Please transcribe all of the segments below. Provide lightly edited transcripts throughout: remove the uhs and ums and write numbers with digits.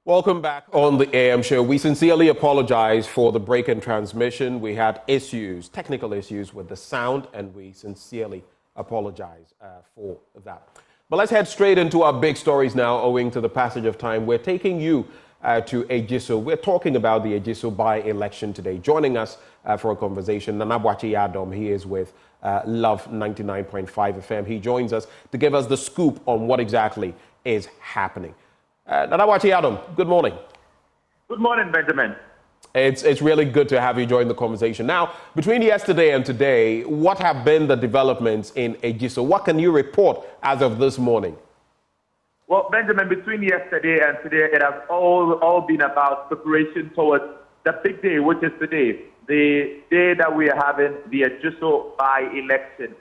Welcome back on the AM show. We sincerely apologize for the break in transmission. We had technical issues with the sound, and we sincerely apologize for that. But let's head straight into our big stories now, owing to the passage of time. We're taking you to Ejisu. We're talking about the Ejisu By-Election today. Joining us for a conversation, Nana Boakye-Adom. He is with Love 99.5 FM. He joins us to give us the scoop on what exactly is happening. Nana Boakye-Adom, good morning. Good morning, Benjamin. It's really good to have you join the conversation. Now, between yesterday and today, what have been the developments in Ejisu? What can you report as of this morning? Well, Benjamin, between yesterday and today, it has all been about preparation towards the big day, which is today, the day that we are having the Ejisu By-Election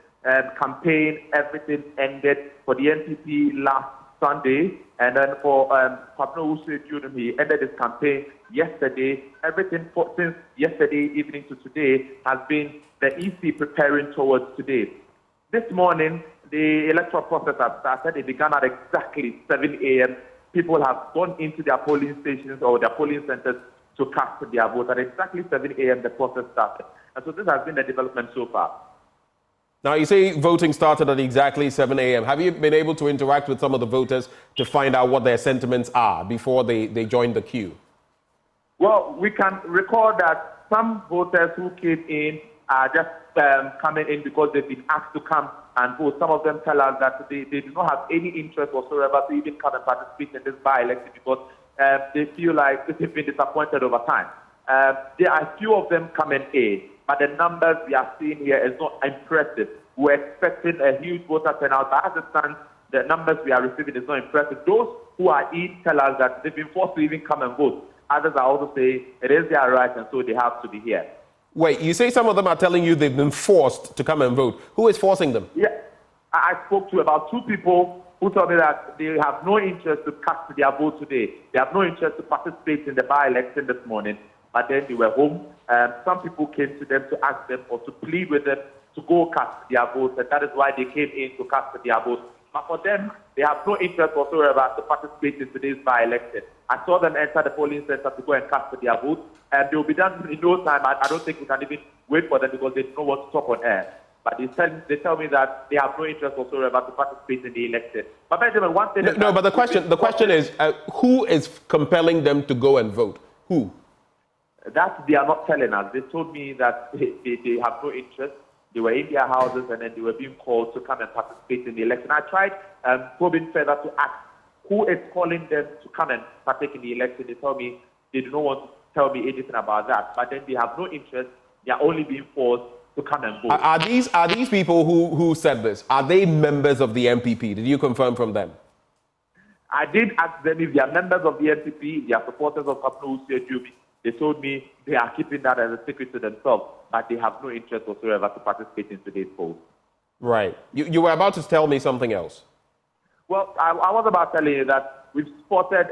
campaign. Everything ended for the NPP last Sunday, and then for Osei Bonsu, he ended his campaign yesterday. Everything since yesterday evening to today has been the EC preparing towards today. This morning, the electoral process has started. It began at exactly 7 a.m. People have gone into their polling stations or their polling centers to cast their vote. At exactly 7 a.m., the process started. And so this has been the development so far. Now, you say voting started at exactly 7 a.m. Have you been able to interact with some of the voters to find out what their sentiments are before they join the queue? Well, we can record that some voters who came in are just coming in because they've been asked to come and vote. Some of them tell us that they do not have any interest whatsoever to even come and participate in this by-election because they feel like they've been disappointed over time. There are a few of them coming in, but the numbers we are seeing here is not impressive. We're expecting a huge voter turnout, but as it stands, the numbers we are receiving is not impressive. Those who are in tell us that they've been forced to even come and vote. Others are also saying it is their right and so they have to be here. Wait, you say some of them are telling you they've been forced to come and vote. Who is forcing them? Yeah, I spoke to about 2 people who told me that they have no interest to cast their vote today. They have no interest to participate in the by-election this morning, but then they were home. Some people came to them to ask them or to plead with them to go cast their vote, and that is why they came in to cast their vote. But for them, they have no interest whatsoever to participate in today's by-election. I saw them enter the polling center to go and cast their vote, and they will be done in no time. I don't think we can even wait for them because they don't want to talk on air. But they tell me that they have no interest whatsoever to participate in the election. But Benjamin, one thing... No, but the question is, who is compelling them to go and vote? Who? That they are not telling us. They told me that they have no interest. They were in their houses and then they were being called to come and participate in the election. I tried probing further to ask who is calling them to come and partake in the election. They told me they do not want to tell me anything about that. But then they have no interest. They are only being forced to come and vote. Are these people who said this, are they members of the MPP? Did you confirm from them? I did ask them if they are members of the MPP, if they are supporters of Osei Bonsu. They told me they are keeping that as a secret to themselves, but they have no interest whatsoever to participate in today's poll. Right. You were about to tell me something else. Well, I was about telling you that we've spotted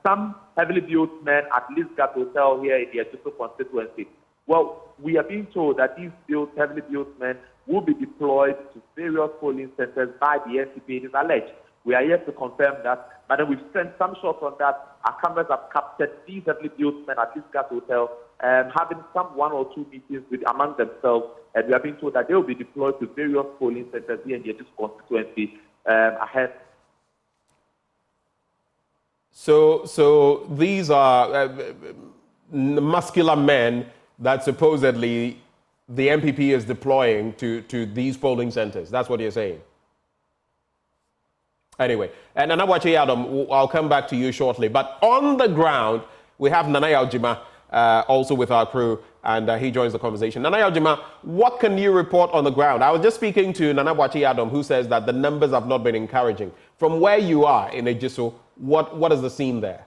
some heavily built men at govt Hotel here in the Ejisu constituency. Well, we are being told that these heavily built men will be deployed to various polling centers by the NPP. It is alleged. We are yet to confirm that, but then we've sent some shots on that. Our cameras have captured these heavily built men at govt Hotel having some 1 or 2 meetings among themselves, and we are being told that they will be deployed to various polling centers here in the Ejisu constituency ahead. So these are muscular men that supposedly the MPP is deploying to these polling centers. That's what you're saying. Anyway, and Nana Boakye-Adom, I'll come back to you shortly. But on the ground, we have Nana Yaljima also with our crew, and he joins the conversation. Nana Yaljima, what can you report on the ground? I was just speaking to Nana Boakye-Adom, who says that the numbers have not been encouraging. From where you are in Ejisu, what is the scene there?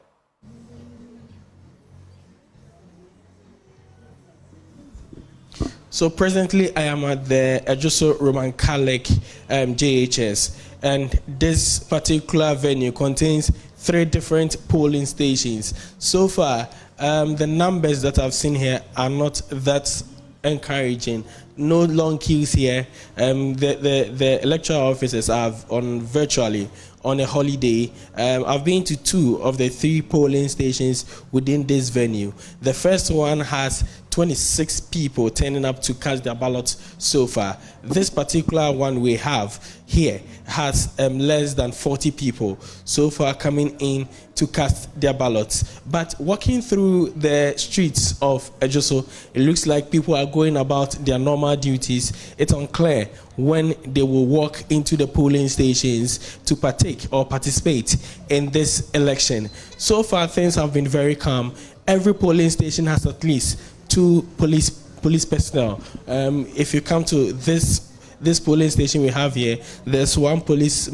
So presently, I am at the Ejisu Roman Catholic JHS, and this particular venue contains 3 different polling stations. So far, the numbers that I've seen here are not that encouraging. No long queues here. The electoral offices are on virtually on a holiday. I've been to 2 of the 3 polling stations within this venue. The first one has 26 people turning up to cast their ballots so far. This particular one we have here has less than 40 people so far coming in to cast their ballots. But walking through the streets of Ejisu, it looks like people are going about their normal duties. It's unclear when they will walk into the polling stations to partake or participate in this election. So far, things have been very calm. Every polling station has at least 2 police personnel. If you come to this polling station we have here, there's 1 police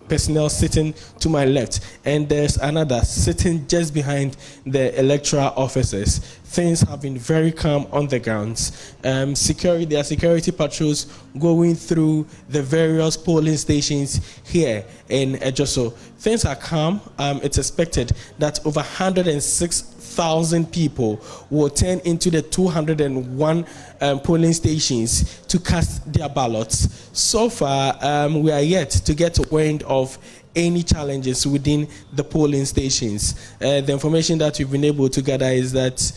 personnel sitting to my left, and there's another sitting just behind the electoral officers. Things have been very calm on the grounds. There are security patrols going through the various polling stations here in Ejisu. Things are calm. It's expected that over 106,000 people will turn into the 201 polling stations to cast their ballots. So far, we are yet to get wind of any challenges within the polling stations. The information that we've been able to gather is that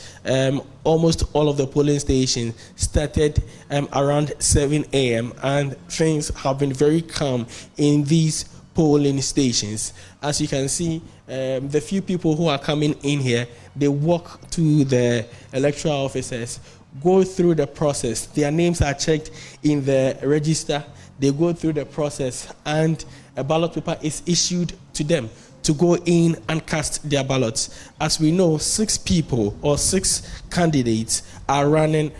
almost all of the polling stations started around 7 a.m. and things have been very calm in these polling stations. As you can see, the few people who are coming in here, they walk to the electoral officers, go through the process. Their names are checked in the register. They go through the process, and a ballot paper is issued to them to go in and cast their ballots. As we know, 6 people or 6 candidates are running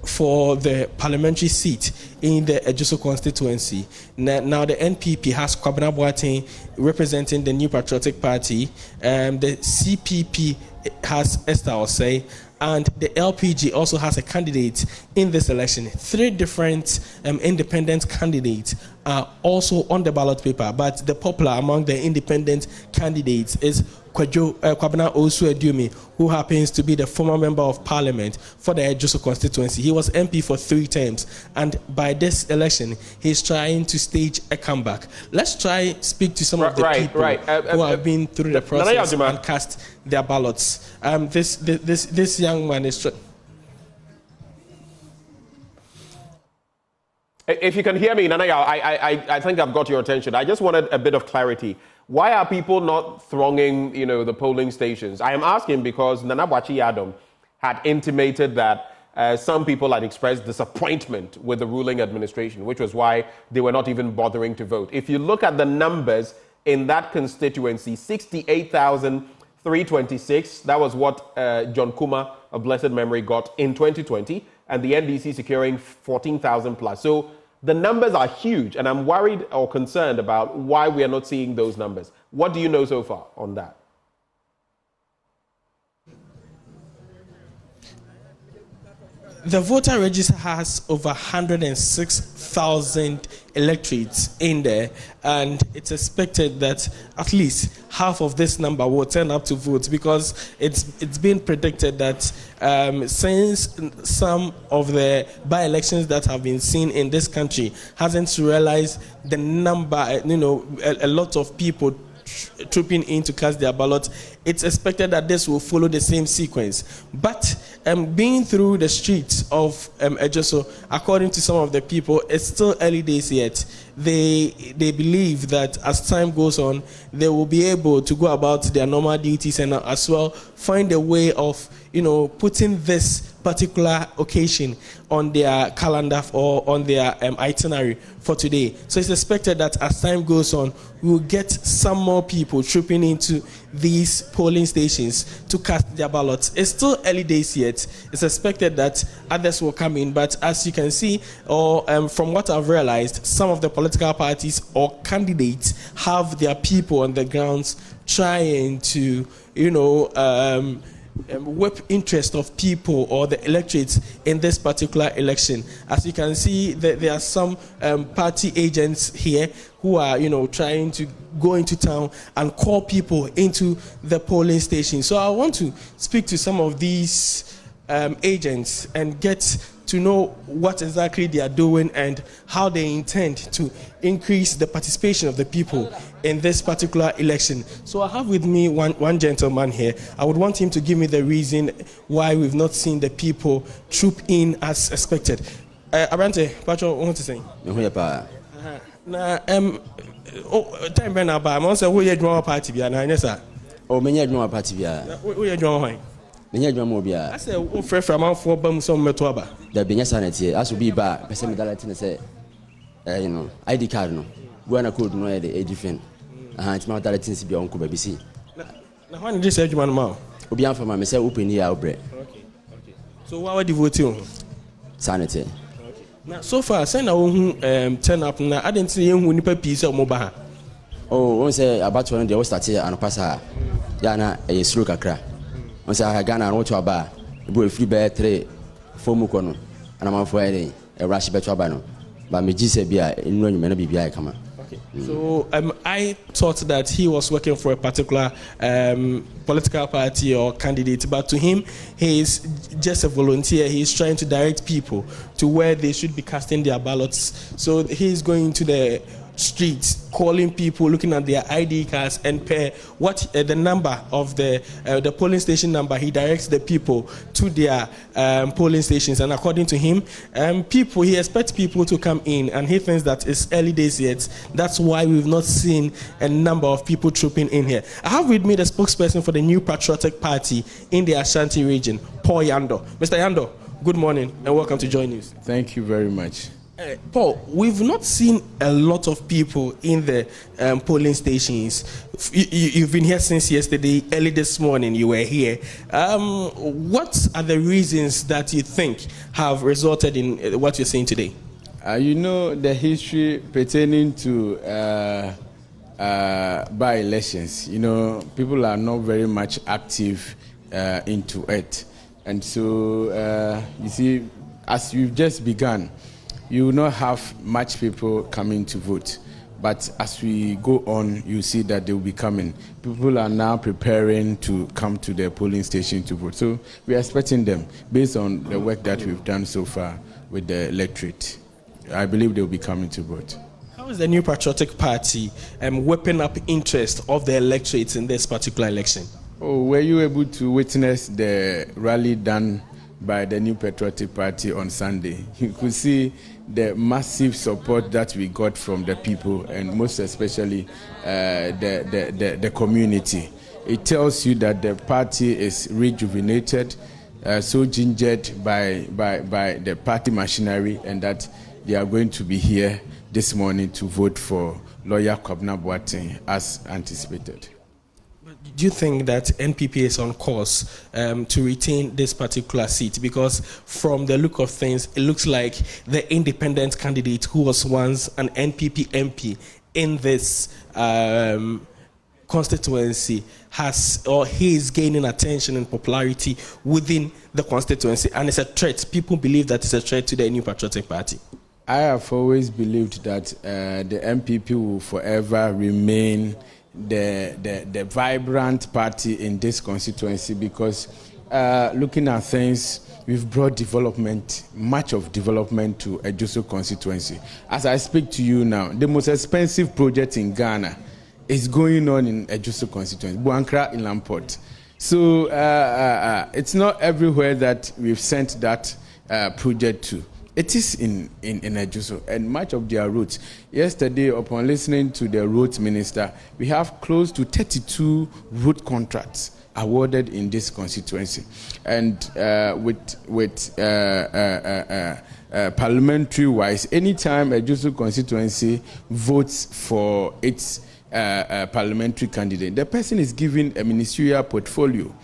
for the parliamentary seat in the Ejisu constituency. Now the NPP has Kwabena Boateng representing the New Patriotic Party. The CPP has Esther Osei, and the LPG also has a candidate in this election. 3 different independent candidates are also on the ballot paper, but the popular among the independent candidates is Kwabena Osu, who happens to be the former member of parliament for the Ejisu constituency. He was MP for 3 terms, and by this election, he's trying to stage a comeback. Let's try speak to some of the people who have been through the process and cast their ballots. This young man is. If you can hear me, Nanaya, I think I've got your attention. I just wanted a bit of clarity. Why are people not thronging, the polling stations? I am asking because Nana Boakye Adam had intimated that some people had expressed disappointment with the ruling administration, which was why they were not even bothering to vote. If you look at the numbers in that constituency, 68,326, that was what John Kuma of blessed memory got in 2020, and the NDC securing 14,000 plus. So the numbers are huge, and I'm worried or concerned about why we are not seeing those numbers. What do you know so far on that? The voter register has over 106,000 electorates in there, and it's expected that at least half of this number will turn up to vote, because it's been predicted that since some of the by-elections that have been seen in this country hasn't realized the number, a lot of people trooping in to cast their ballots, it's expected that this will follow the same sequence. But being through the streets of Ejisu, according to some of the people, it's still early days yet. They believe that as time goes on, they will be able to go about their normal duties and as well find a way of putting this particular occasion on their calendar or on their itinerary for today. So it's expected that as time goes on, we will get some more people trooping into these polling stations to cast their ballots. It's still early days yet. It's expected that others will come in, but as you can see, or from what I've realized, some of the political parties or candidates have their people on the grounds trying to, whip interest of people or the electorates in this particular election. As you can see, there are some party agents here who are, trying to go into town and call people into the polling station. So I want to speak to some of these agents and get to know what exactly they are doing and how they intend to increase the participation of the people in this particular election. So I have with me one gentleman here. I would want him to give me the reason why we've not seen the people troop in as expected. Abrante, Pacho, what to say? Na time ben aba mo say wo ye dwuma party bia na anya sa o menye dwuma party bia wo ye dwuma hwan menye dwuma mo bia I say wo frefra manfo ba mu so meto aba da benya sanity aso bi ba pese medality ne say you know ID card no buana code no e dey different nti ma medality ne bia onko ba bi si na hwan dey say dwuma no ma obi anfa ma me say open here obre okay so why would you vote on sanity. Now, so far, send our turn up now. I didn't see you nipa piece of mobile. Oh, one say about one day we start here and pass her. Yana a slow kakra. One say I Ghana and what to aba. Boy free bear 3 4 mukono. And I'm for a rush better abano. But me just say bia in no you may not be bia come. Okay. So I thought that he was working for a particular political party or candidate, but to him, he is just a volunteer. He is trying to direct people to where they should be casting their ballots. So he is going to the streets, calling people, looking at their ID cards, and what the number of the polling station number. He directs the people to their polling stations, and according to him, he expects people to come in, and he thinks that it's early days yet. That's why we've not seen a number of people trooping in here. I have with me the spokesperson for the New Patriotic Party in the Ashanti region, Paul Yando. Mr. Yando, good morning and welcome to Joy News. Thank you very much. Paul, we've not seen a lot of people in the polling stations. You've been here since yesterday, early this morning you were here. What are the reasons that you think have resulted in what you're saying today? You know the history pertaining to by-elections. You know, people are not very much active into it. And so, you see, as we've just begun, you will not have much people coming to vote. But as we go on, you see that they will be coming. People are now preparing to come to the polling station to vote. So we are expecting them based on the work that we've done so far with the electorate. I believe they will be coming to vote. How is the New Patriotic Party whipping up interest of the electorate in this particular election? Oh, were you able to witness the rally done by the New Patriotic Party on Sunday? You could see the massive support that we got from the people, and most especially the community. It tells you that the party is rejuvenated, so gingered by the party machinery, and that they are going to be here this morning to vote for lawyer Kwabena Boateng as anticipated. Do you think that NPP is on course to retain this particular seat? Because from the look of things, it looks like the independent candidate who was once an NPP MP in this constituency he is gaining attention and popularity within the constituency, and it's a threat. People believe that it's a threat to the New Patriotic Party. I have always believed that the NPP will forever remain the vibrant party in this constituency, because looking at things, we've brought development, much of development to Ejisu constituency. As I speak to you now, the most expensive project in Ghana is going on in Ejisu constituency, Buankra in Lamport. So it's not everywhere that we've sent that project to. It is in Ejisu, and much of their roads. Yesterday, upon listening to the roads minister, we have close to 32 road contracts awarded in this constituency. And with parliamentary-wise, anytime Ejisu constituency votes for its parliamentary candidate, the person is given a ministerial portfolio.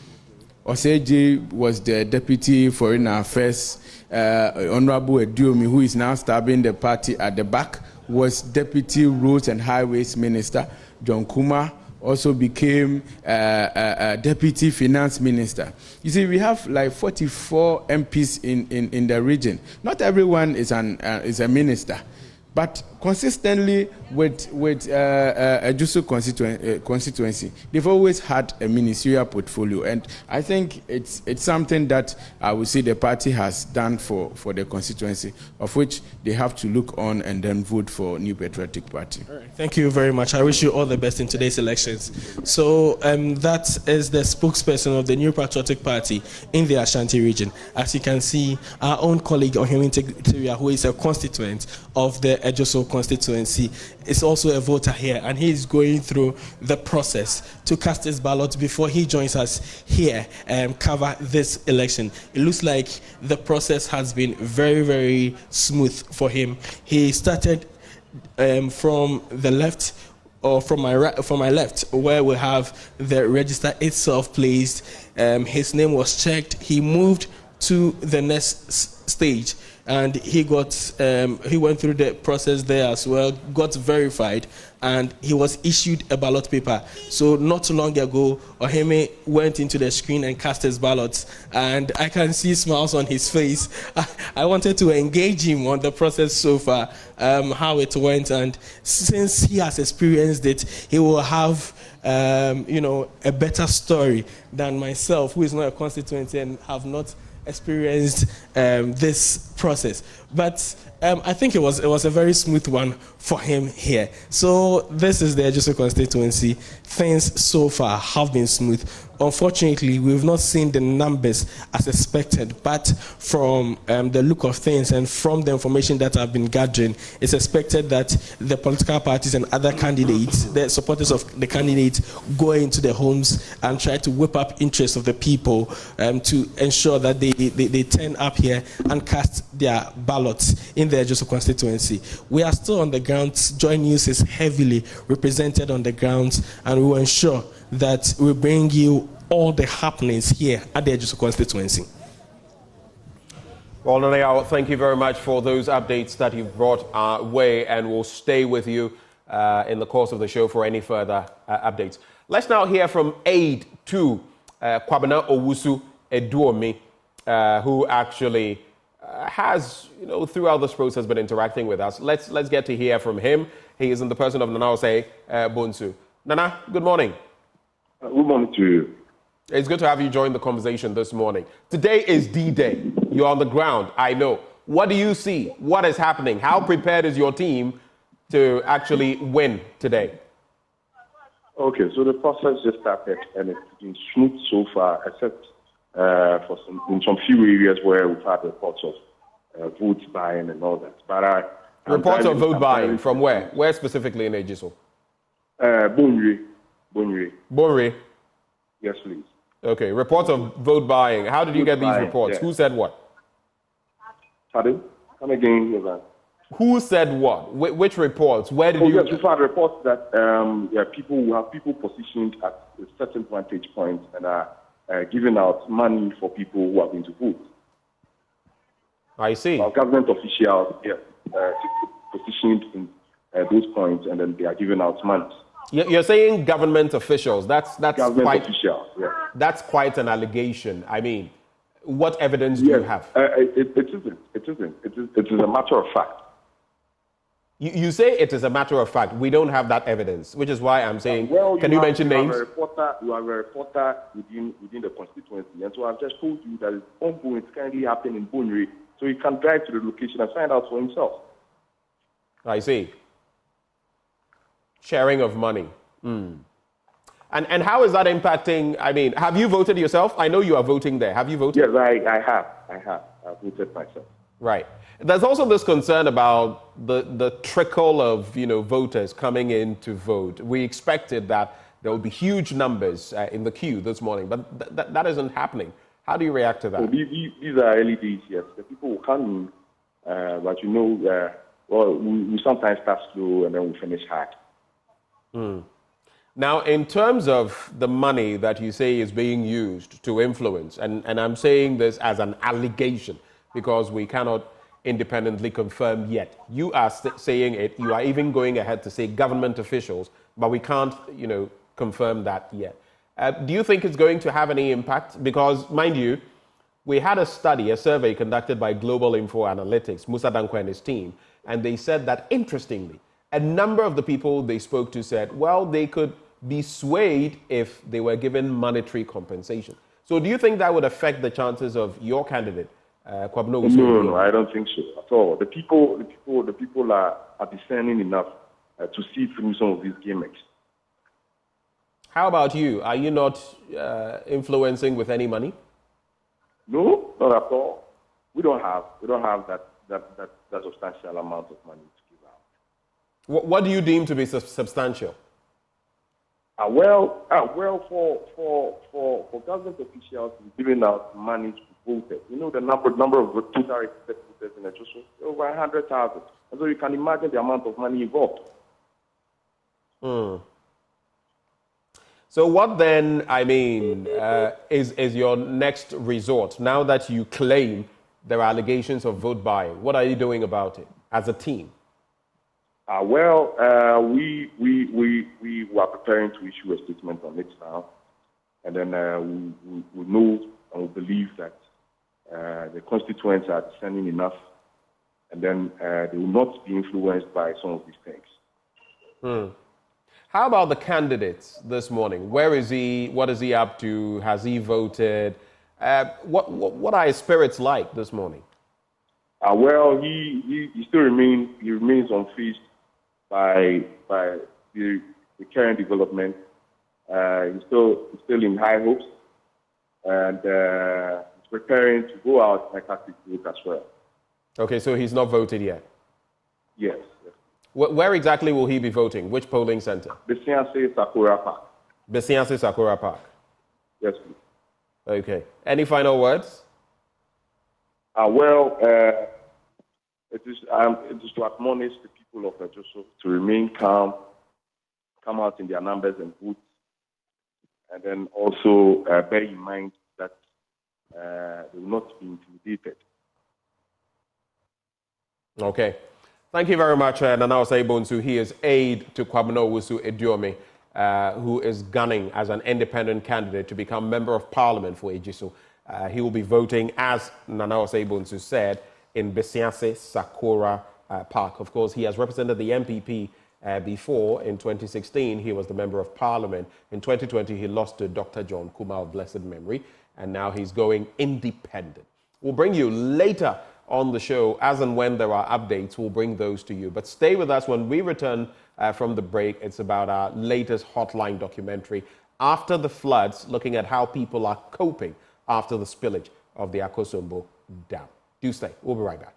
Osei was the Deputy Foreign Affairs. Honorable Ediomi, who is now stabbing the party at the back, was Deputy Roads and Highways Minister. John Kuma also became Deputy Finance Minister. You see, we have like 44 MPs in the region. Not everyone is a minister, but consistently with Ejisu constituency, they've always had a ministerial portfolio, and I think it's something that I would say the party has done for the constituency, of which they have to look on and then vote for New Patriotic Party. All right. Thank you very much. I wish you all the best in today's elections. So that is the spokesperson of the New Patriotic Party in the Ashanti region. As you can see, our own colleague Ohemi Teria, who is a constituent of the Ejisu constituency, is also a voter here, and he is going through the process to cast his ballot before he joins us here and cover this election. It looks like the process has been very, very smooth for him. He started from the left, or from my right, from my left, where we have the register itself placed. His name was checked. He moved to the next stage, and he went through the process there as well, got verified, and he was issued a ballot paper. So not too long ago, Ohemi went into the screen and cast his ballots, and I can see smiles on his face. I wanted to engage him on the process so far, how it went, and since he has experienced it, he will have a better story than myself, who is not a constituent and have not experienced this process. But I think it was a very smooth one for him here. So this is the Ejisu constituency. Things so far have been smooth. Unfortunately, we've not seen the numbers as expected, but from the look of things and from the information that I've been gathering, it's expected that the political parties and other candidates, the supporters of the candidates, go into the homes and try to whip up interest of the people to ensure that they turn up here and cast their ballots in the Ejisu constituency. We are still on the ground. Joy News is heavily represented on the ground, and we will ensure that we bring you all the happenings here at the Ejisu constituency. Well, Nanayao, thank you very much for those updates that you've brought our way, and we'll stay with you in the course of the show for any further updates. Let's now hear from aide to Kwabena Owusu Eduomi, who actually has, throughout this process been interacting with us. Let's get to hear from him. He is in the person of Nana Osei Bonsu. Nana, good morning. Good morning to you. It's good to have you join the conversation this morning. Today is D-Day. You're on the ground, I know. What do you see? What is happening? How prepared is your team to actually win today? Okay, so the process just started, and it's been smooth so far, except in some few areas where we've had reports of vote buying and all that. But reports of vote buying from where? Where specifically in Ejisu? Bonre. Yes, please. Okay, reports of vote buying. How did you get these reports? Yeah. Who said what? Pardon? Come again, Ivan. Who said what? Which reports? Where did you? Yes, we've had reports that people positioned at a certain vantage point and are giving out money for people who are going to vote. I see. Our government officials, positioned in those points, and then they are giving out money. You're saying government officials. That's government quite officials. Yeah. That's quite an allegation. I mean, what evidence do you have? It isn't. It is a matter of fact. You say it is a matter of fact. We don't have that evidence, which is why I'm saying, can you mention names? You are a reporter within the constituency, and so I've just told you that it's ongoing. It's currently happening in Bonre, so you can drive to the location and find out for himself. I see. Sharing of money. And how is that impacting? I mean, have you voted yourself? I know you are voting there. Have you voted? Yes, I have. I've voted myself. Right. There's also this concern about the trickle of voters coming in to vote. We expected that there would be huge numbers in the queue this morning, but that isn't happening. How do you react to that? So these are early days, yes. The people will come in, but we sometimes start slow and then we finish hard. Now, in terms of the money that you say is being used to influence, and I'm saying this as an allegation because we cannot independently confirm yet. You are saying it. You are even going ahead to say government officials, but we can't, confirm that yet. Do you think it's going to have any impact? Because, mind you, we had a study, a survey conducted by Global Info Analytics, Musa Dankwa and his team, and they said that, interestingly, a number of the people they spoke to said, well, they could be swayed if they were given monetary compensation. So do you think that would affect the chances of your candidate, Kwabena Owusu? No, I don't think so at all. The people are discerning enough to see through some of these gimmicks. How about you? Are you not influencing with any money? No, not at all. We don't have that substantial amount of money to give out. What do you deem to be substantial? For government officials giving out money to voters, you know the number of total registered voters in Ejisu, over 100,000. And so you can imagine the amount of money involved. So what then, is your next resort? Now that you claim there are allegations of vote buying, what are you doing about it as a team? We were preparing to issue a statement on it now. And then we know and we believe that the constituents are discerning enough, and then they will not be influenced by some of these things. How about the candidates this morning? Where is he? What is he up to? Has he voted? What are his spirits like this morning? He still remains unfazed by the current development. He's still in high hopes, and he's preparing to go out and cast his vote as well. Okay, so he's not voted yet? Yes. Where exactly will he be voting? Which polling center? Besianse Sakura Park. Besianse Sakura Park. Yes, please. Okay. Any final words? It is to admonish the people of Ejisu to remain calm, come out in their numbers and vote, and then also bear in mind that they will not be intimidated. Okay. Thank you very much, Nana Osei Bonsu. He is aide to Kwabena Owusu Ediome, who is gunning as an independent candidate to become Member of Parliament for Ejisu. He will be voting, as Nana Osei Bonsu said, in Besianse Sakura Park. Of course, he has represented the MPP before. In 2016, he was the Member of Parliament. In 2020, he lost to Dr. John Kuma of blessed memory, and now he's going independent. We'll bring you later on the show, as and when there are updates, we'll bring those to you. But stay with us. When we return from the break, it's about our latest Hotline documentary, After the Floods, looking at how people are coping after the spillage of the Akosombo Dam. Do stay. We'll be right back.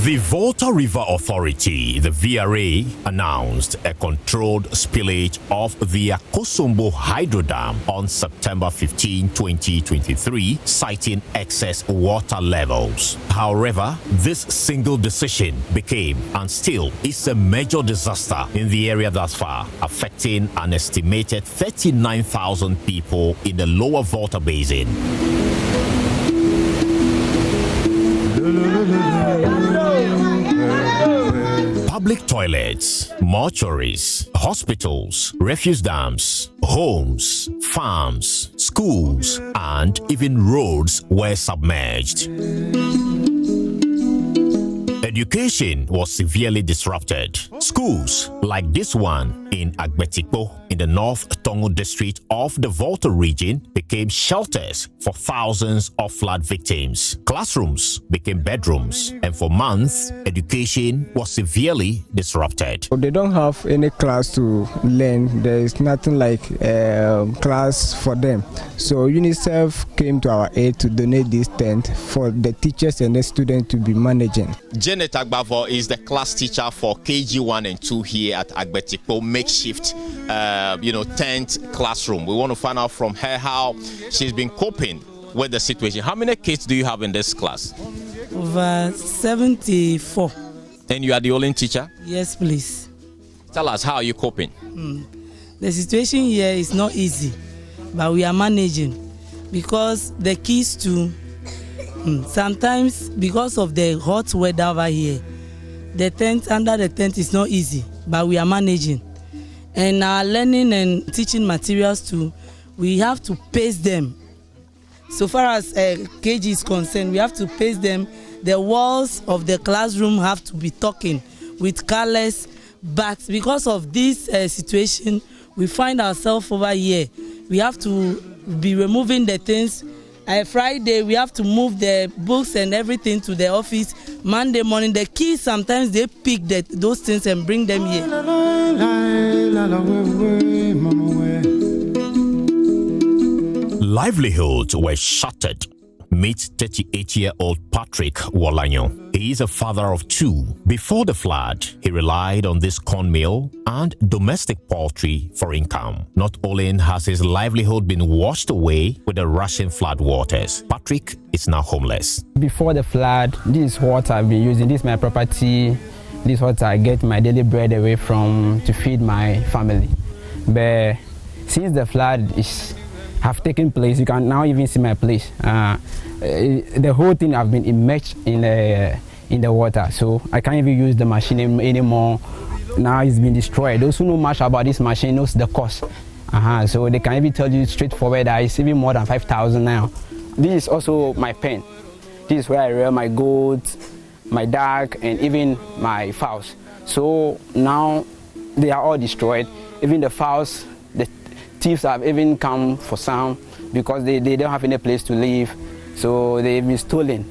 The Volta River Authority, the VRA, announced a controlled spillage of the Akosombo Hydro Dam on September 15, 2023, citing excess water levels. However, this single decision became and still is a major disaster in the area thus far, affecting an estimated 39,000 people in the lower Volta Basin. Public toilets, mortuaries, hospitals, refuse dams, homes, farms, schools, and even roads were submerged. Education was severely disrupted. Schools like this one in Agbetikpo in the North Tongo district of the Volta region became shelters for thousands of flood victims. Classrooms became bedrooms, and for months, education was severely disrupted. They don't have any class to learn. There is nothing like class for them. So UNICEF came to our aid to donate this tent for the teachers and the students to be managing. Janet Agbavo is the class teacher for KG 1 and 2 here at Agbetikpo makeshift tent classroom. We want to find out from her how she's been coping with the situation. How many kids do you have in this class? Over 74. And you are the only teacher? Yes, please. Tell us, how are you coping? The situation here is not easy, but we are managing because the keys to sometimes because of the hot weather over here, the tent under the tent is not easy, but we are managing. And our learning and teaching materials too, we have to pace them. So far as KG is concerned, we have to pace them. The walls of the classroom have to be talking with colors, but because of this situation, we find ourselves over here. We have to be removing the things. Friday, we have to move the books and everything to the office. Monday morning, the kids, sometimes they pick those things and bring them here. Livelihoods were shattered. Meet 38-year-old Patrick Wolanyo. He is a father of two. Before the flood, he relied on this corn mill and domestic poultry for income. Not only has his livelihood been washed away with the rushing flood waters, Patrick is now homeless. Before the flood, this is what I've been using. This is my property. This is what I get my daily bread away from to feed my family. But since the flood have taken place, you can now even see my place. The whole thing have been immersed in the water, so I can't even use the machine anymore. Now it's been destroyed. Those who know much about this machine knows the cost. So they can even tell you straightforward that it's even more than 5,000 now. This is also my pen. This is where I rear my goats, my duck, and even my fowls. So now they are all destroyed. Even the fowls, the thieves have even come for some because they don't have any place to live, so they've been stolen.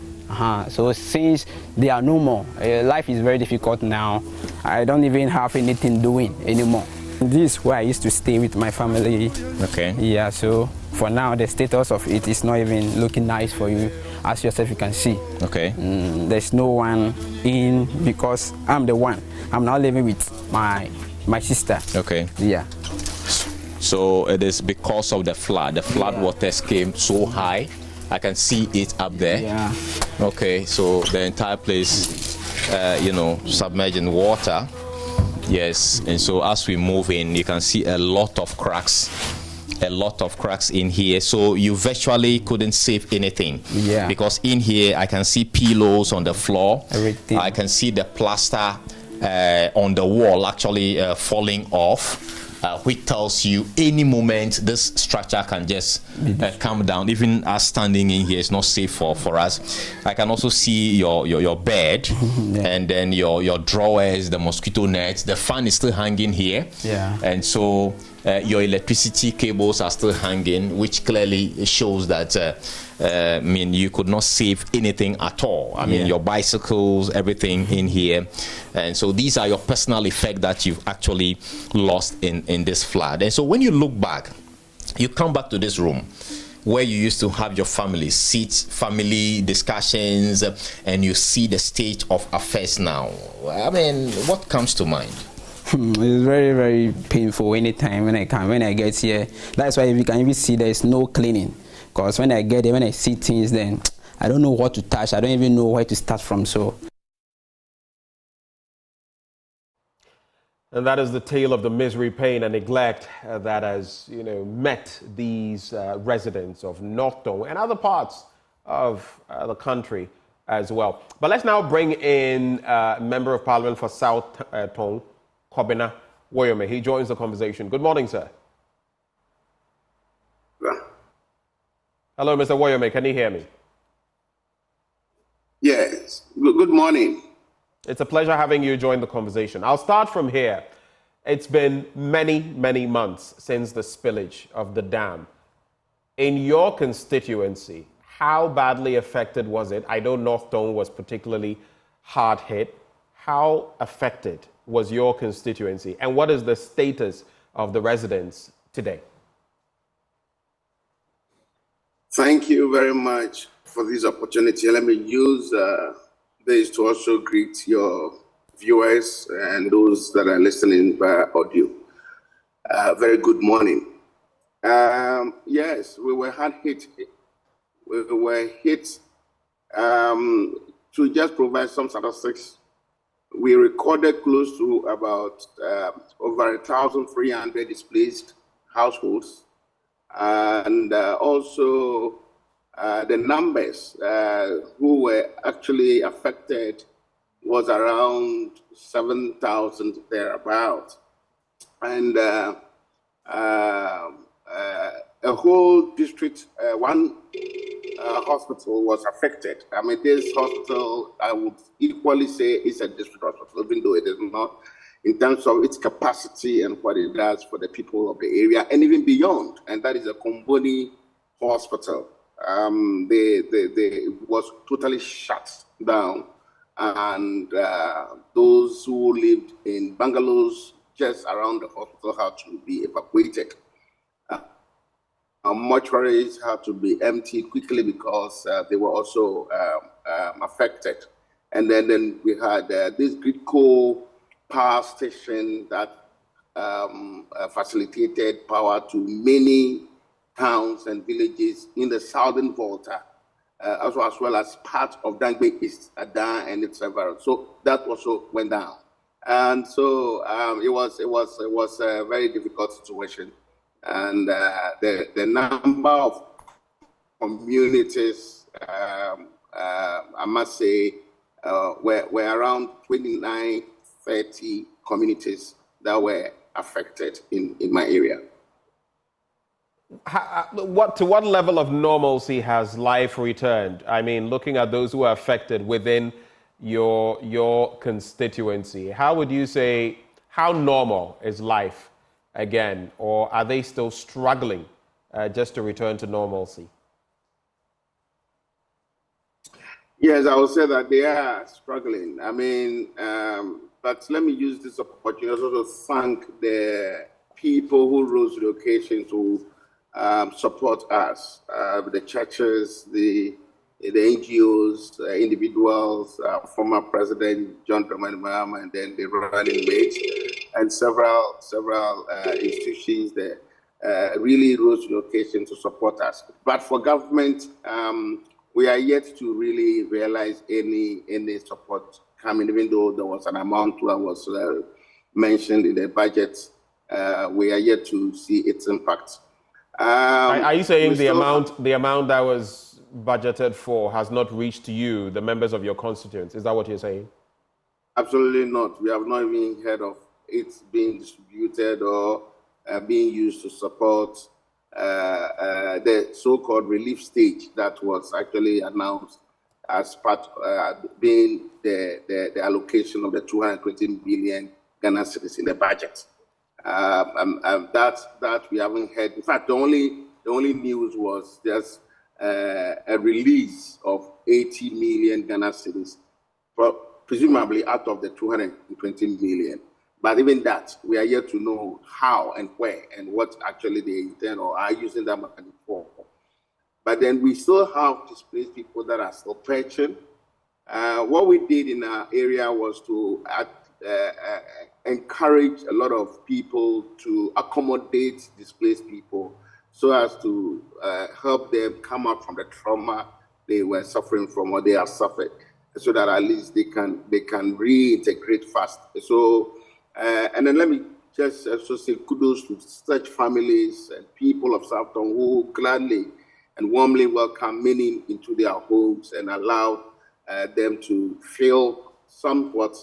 So since they are no more, life is very difficult now. I don't even have anything doing anymore. This is where I used to stay with my family. Okay. Yeah, so for now the status of it is not even looking nice for you, as yourself you can see. Okay. There's no one in because I'm the one. I'm now living with my sister. Okay. Yeah. So it is because of the flood. The flood waters came so high. I can see it up there. Yeah. Okay, so the entire place, submerged in water. Yes, and so as we move in, you can see a lot of cracks in here. So you virtually couldn't save anything. Yeah. Because in here, I can see pillows on the floor. Everything. I can see the plaster on the wall actually falling off. Which tells you any moment this structure can just come down. Even us standing in here is not safe for us. I can also see your bed and then your drawers, the mosquito nets. The fan is still hanging here. Yeah. And so your electricity cables are still hanging, which clearly shows that you could not save anything at all. I mean, your bicycles, everything in here. And so these are your personal effects that you've actually lost in this flood. And so when you look back, you come back to this room where you used to have your family family discussions, and you see the state of affairs now. I mean, what comes to mind? It's very, very painful anytime when I get here. That's why you can even see there's no cleaning. Because when I get there, when I see things, then I don't know what to touch. I don't even know where to start from. So. And that is the tale of the misery, pain, and neglect that has, met these residents of North Tongue and other parts of the country as well. But let's now bring in Member of Parliament for South Tongue, Kobina Woyome. He joins the conversation. Good morning, sir. Hello, Mr. Woyome. Can you hear me? Yes. Good morning. It's a pleasure having you join the conversation. I'll start from here. It's been many, many months since the spillage of the dam. In your constituency, how badly affected was it? I know North Tongue was particularly hard hit. How affected was your constituency? And what is the status of the residents today? Thank you very much for this opportunity. Let me use this to also greet your viewers and those that are listening via audio. Very good morning. Yes, we were hard hit. We were hit to just provide some statistics. we recorded close to about over 1,300 displaced households, and also the numbers who were actually affected was around 7,000 thereabout, and a whole district, one hospital was affected. I mean, this hospital, I would equally say, is a district hospital, even though it is not, in terms of its capacity and what it does for the people of the area and even beyond. And that is a Komboni hospital. They was totally shut down, and those who lived in bungalows just around the hospital had to be evacuated. Mortuaries had to be emptied quickly because they were also affected. And then we had this Gridco power station that facilitated power to many towns and villages in the southern Volta, as well as part of Dangbe East, Adan and its environment. So that also went down. And so it was a very difficult situation. And the number of communities, I must say, were around 29, 30 communities that were affected in my area. To what level of normalcy has life returned? I mean, looking at those who are affected within your constituency, how would you say, how normal is life again, or are they still struggling just to return to normalcy? Yes, I would say that they are struggling. I mean, but let me use this opportunity also to thank the people who rose to the occasion to support us, the churches, the NGOs, individuals, former President John Dramani Mahama, and then the running mates, and several institutions that really rose to the occasion to support us. But for government, we are yet to really realize any support coming, even though there was an amount that was mentioned in the budget. We are yet to see its impact. Are you saying the amount that was budgeted for has not reached you, the members of your constituents? Is that what you're saying? Absolutely not. We have not even heard of it being distributed or being used to support the so-called relief stage that was actually announced as part being the allocation of the 220 billion Ghana cedis in the budget. That we haven't heard. In fact, the only news was just a release of 80 million Ghana cedis, presumably out of the 220 million. But even that, we are yet to know how and where and what actually they intend or are using that money for. But then we still have displaced people that are still perching. What we did in our area was to encourage a lot of people to accommodate displaced people so as to help them come out from the trauma they were suffering from or they have suffered, so that at least they can reintegrate fast. So, and then let me just also say kudos to such families and people of Southtown who gladly and warmly welcome many into their homes and allowed them to feel somewhat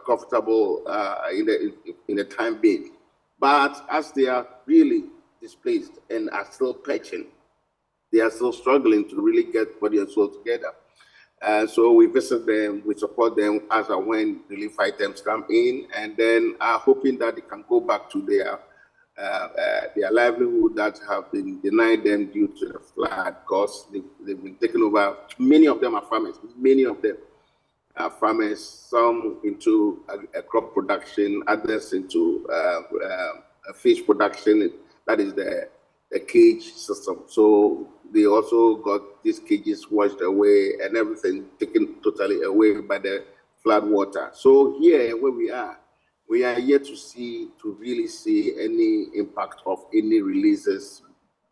comfortable in the time being. But as they are really displaced and are still patching, they are still struggling to really get body and soul together. So we visit them, we support them as and when relief items come in, and then are hoping that they can go back to their livelihood that have been denied them due to the flood, because they've been taken over. Many of them are farmers. Many of them are farmers, some into crop production, others into fish production. That is the cage system. So they also got these cages washed away and everything taken totally away by the flood water. So here where we are yet to really see any impact of any releases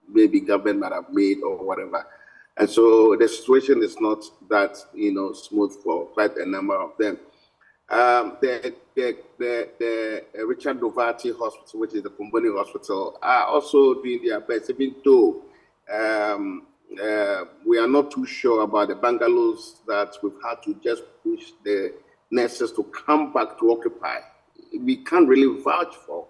maybe government might have made or whatever. And so the situation is not that smooth for quite a number of them. The Richard Novarty Hospital, which is the Kumboni Hospital, are also doing their best, even though we are not too sure about the bungalows that we've had to just push the nurses to come back to occupy. We can't really vouch for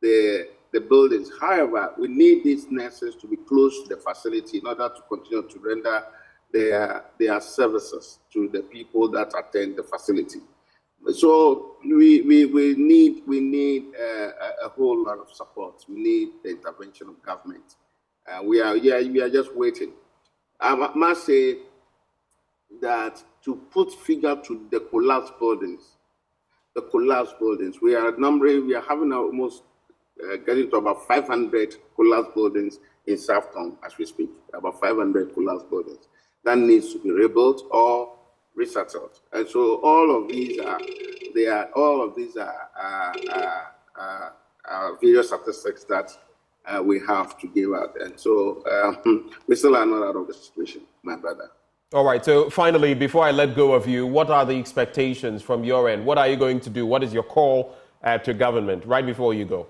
the buildings. However, we need these nurses to be close to the facility in order to continue to render their services to the people that attend the facility. So we need a whole lot of support. We need the intervention of government. We are just waiting. I must say that to put figure to the collapsed buildings, we are having almost getting to about 500 collapsed buildings in Southtown as we speak. About 500 collapsed buildings that needs to be rebuilt or resettled. And so all of these are various statistics that we have to give out. And so we still are not out of the situation, my brother. All right. So finally, before I let go of you, what are the expectations from your end? What are you going to do? What is your call to government right before you go?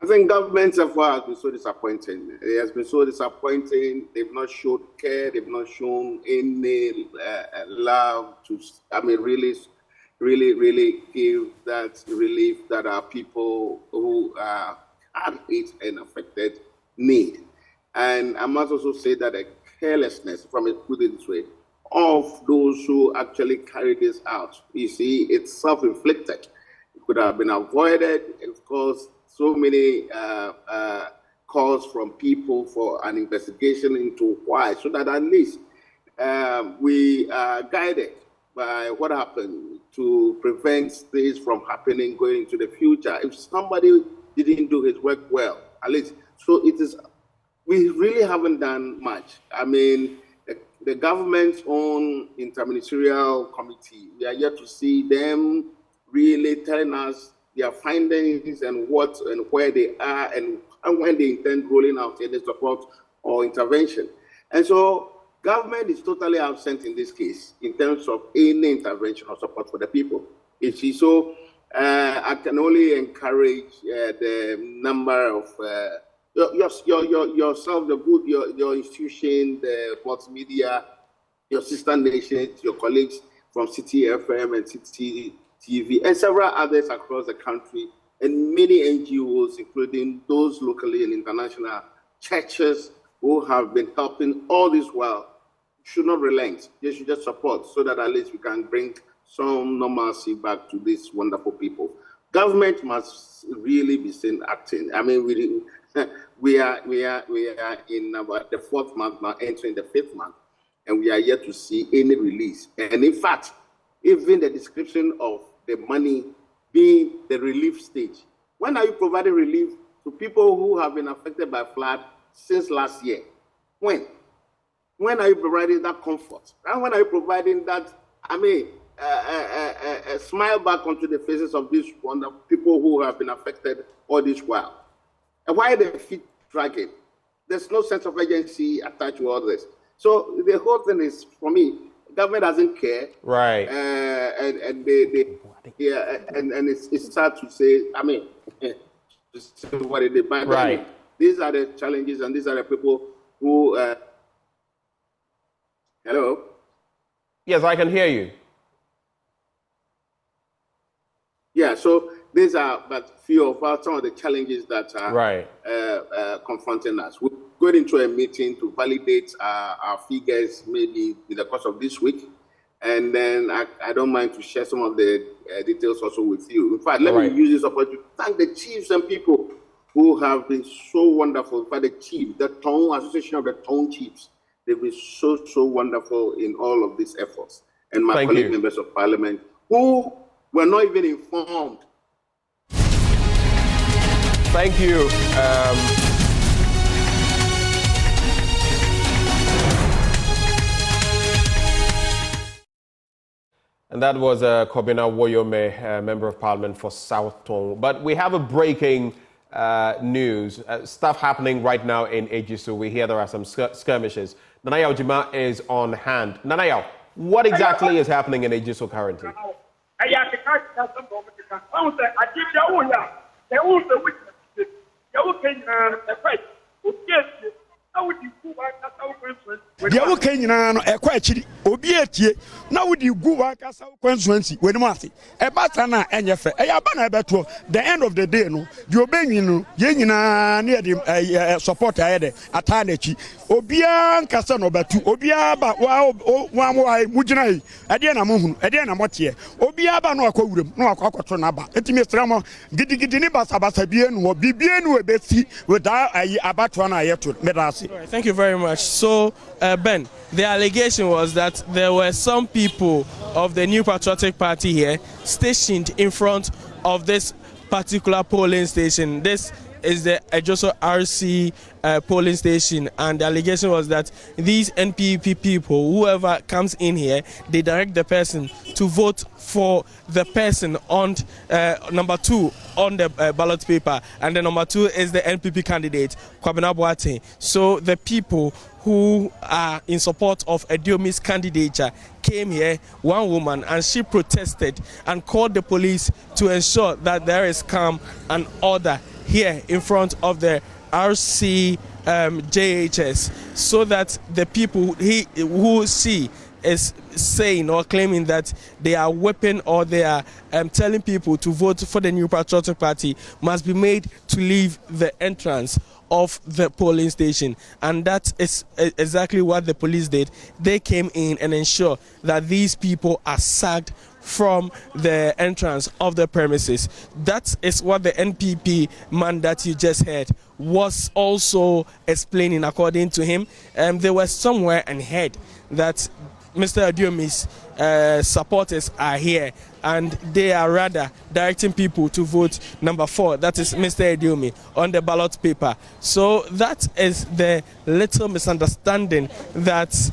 I think government so far has been so disappointing. It has been so disappointing. They've not shown care. They've not shown any love to, really give that relief that our people who are hit and affected need. And I must also say that a carelessness, from it put it this way, of those who actually carry this out. You see, it's self-inflicted. It could have been avoided, of course. So many calls from people for an investigation into why, so that at least we are guided by what happened to prevent this from happening going into the future. If somebody didn't do his work well, at least, so it is, we really haven't done much. I mean, the government's own interministerial committee, we are yet to see them really telling us their findings and what and where they are and when they intend rolling out any support or intervention. And so government is totally absent in this case in terms of any intervention or support for the people. So I can only encourage the number of yourself, your institution, the multimedia, your sister nations, your colleagues from City FM and City TV, and several others across the country, and many NGOs, including those locally and international, churches who have been helping all this while, should not relent. They should just support so that at least we can bring some normalcy back to these wonderful people. Government must really be seen acting. I mean, we are in about the 4th month now, entering the 5th month, and we are yet to see any release. And in fact, even the description of the money being the relief stage. When are you providing relief to people who have been affected by flood since last year? When? When are you providing that comfort? And when are you providing that, a smile back onto the faces of these wonderful people who have been affected all this while? And why are their feet dragging? There's no sense of urgency attached to all this. So the whole thing is, for me, government doesn't care, right? And it's sad to say. What it is, but right. These are the challenges, and these are the people who. Hello. Yes, I can hear you. Yeah, so these are but few of some of the challenges that are confronting us. We're going into a meeting to validate our figures maybe in the course of this week. And then I don't mind to share some of the details also with you. In fact, let me use this opportunity to thank the chiefs and people who have been so wonderful. In fact, the chief, the town association of the town chiefs, they've been so wonderful in all of these efforts. And my colleague members of parliament who were not even informed. Thank you. And that was Kobina Woyome, Member of Parliament for South Tong. But we have a breaking news. Stuff happening right now in Ejisu. We hear there are some skirmishes. Nanayao Jima is on hand. Nanayao, What exactly is happening in Ejisu currently? Dia wo kanyina no ekwa akiri obi etie na wo di gu wa kasa kwansuansi wani mafi e bata na enye fe e ya ba na beto the end of the day no di obenyi no ye nyina na ye support ayede ata na chi obi an kasa no betu obi aba wa mugina yi e de na mohunu e de na motie obi aba no akwawuram no akwakoto na ba etimi stramo gidigidi ni basa bie no bibie no ebesi without abato na ayeto medase. Thank you very much. So Ben, the allegation was that there were some people of the New Patriotic Party here stationed in front of this particular polling station. This is the Ejisu RC polling station, and the allegation was that these NPP people, whoever comes in here, they direct the person to vote for the person on number 2 on the ballot paper, and the number 2 is the NPP candidate Kwabena Boateng. So the people who are in support of Ediomi's candidature came here, one woman, and she protested and called the police to ensure that there is calm and order here in front of the RC JHS, so that the people who she is saying or claiming that they are whipping or they are telling people to vote for the New Patriotic Party must be made to leave the entrance of the polling station. And that is exactly what the police did. They came in and ensured that these people are sacked from the entrance of the premises. That is what the NPP man that you just heard was also explaining. According to him, they were somewhere and heard that Mr. Ediomi's supporters are here, and they are rather directing people to vote number 4, that is Mr. Ediomi, on the ballot paper. So that is the little misunderstanding that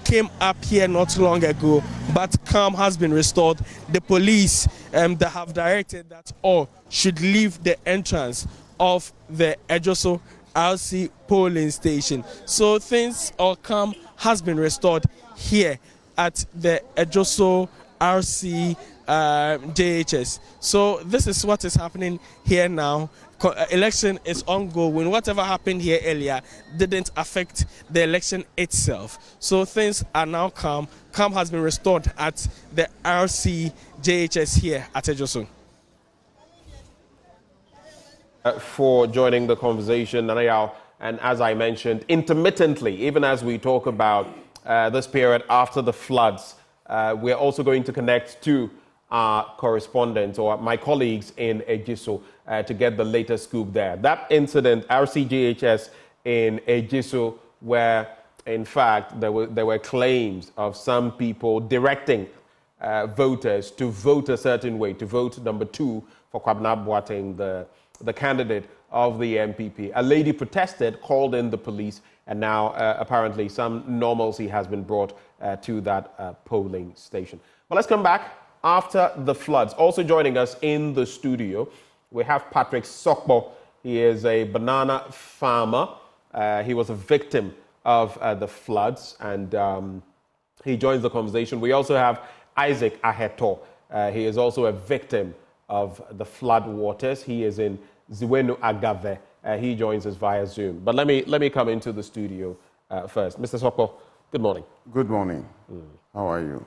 came up here not long ago, but calm has been restored. The police that have directed that all should leave the entrance of the Ejisu RC polling station. So things or calm has been restored here at the Ejisu RC JHS. So this is what is happening here now. Election is ongoing. Whatever happened here earlier didn't affect the election itself. So things are now calm. Calm has been restored at the RC JHS here at Ejisu. For joining the conversation, Nanayao, and as I mentioned, intermittently, even as we talk about this period after the floods, we're also going to connect to our correspondents or my colleagues in Ejisu to get the latest scoop there. That incident, RCGHS in Ejisu, where in fact there were claims of some people directing voters to vote a certain way, to vote number 2 for Kwabena Boateng, the candidate of the MPP. A lady protested, called in the police, and now apparently some normalcy has been brought to that polling station. But let's come back after the floods. Also joining us in the studio, we have Patrick Sokbo. He is a banana farmer. He was a victim of the floods, and he joins the conversation. We also have Isaac Aheto. He is also a victim of the flood waters. He is in Ziwenu Agave. He joins us via Zoom. But let me come into the studio first. Mr. Sokbo, good morning. Good morning. How are you?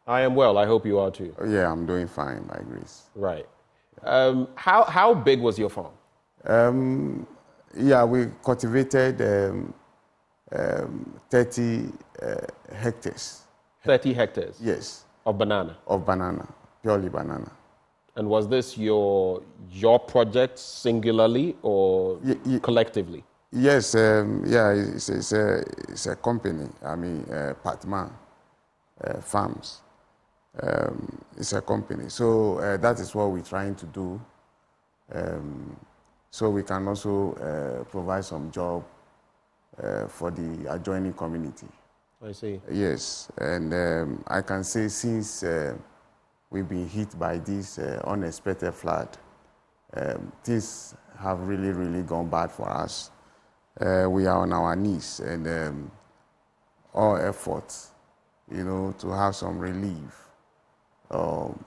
I am well. I hope you are too. Yeah, I'm doing fine, by grace. Right. How big was your farm? Yeah, we cultivated 30 hectares. 30 hectares? Yes. Of banana? Of banana, purely banana. And was this your project singularly or collectively? Yes, yeah, it's a company. I mean, Patma Farms. It's a company. So that is what we're trying to do. So we can also provide some job for the adjoining community. I see. Yes, and I can say since we've been hit by this unexpected flood, things have really, really gone bad for us. We are on our knees, and all efforts you know, to have some relief,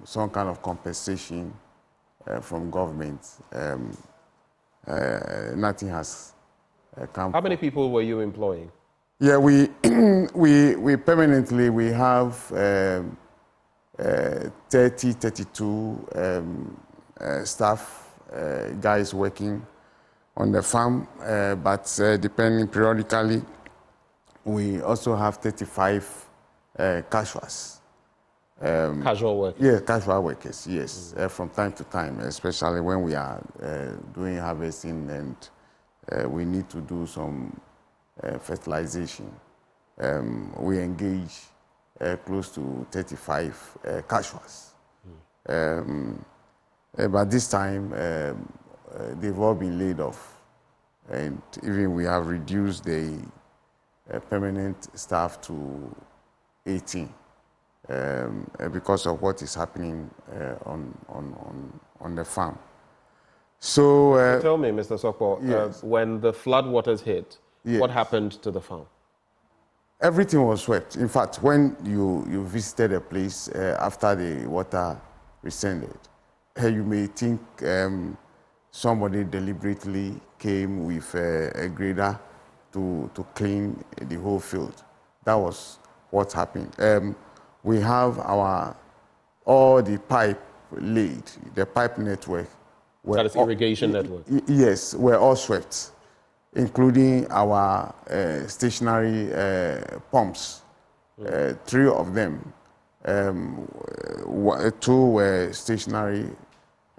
some kind of compensation from government. Nothing has come. How many people were you employing? Yeah, we we permanently we have 32 staff guys working on the farm, but depending periodically, we also have 35 casuals. Casual workers? Yeah, casual workers, yes, from time to time, especially when we are doing harvesting and we need to do some fertilization. We engage close to 35 casuals. But this time, they've all been laid off. And even we have reduced the permanent staff to 18 because of what is happening on the farm. So tell me, Mr. Sokpo, yes. When the flood waters hit, Yes. what happened to the farm? Everything was swept. In fact, when you visited a place after the water descended, you may think somebody deliberately came with a grader to clean the whole field. That was what happened. We have all the pipe laid, the pipe network. That is irrigation network? Yes, were all swept, including our stationary pumps. 3 of them. 2 were stationary,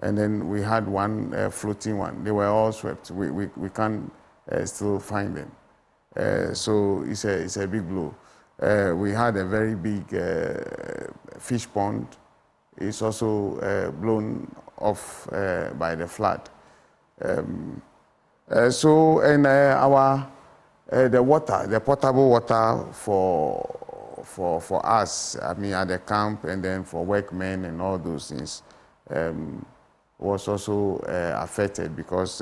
and then we had 1 floating one. They were all swept. We can't still find them. So it's a big blow. We had a very big fish pond. It's also blown off by the flood. The water, the potable water for us, I mean, at the camp and then for workmen and all those things, was also affected because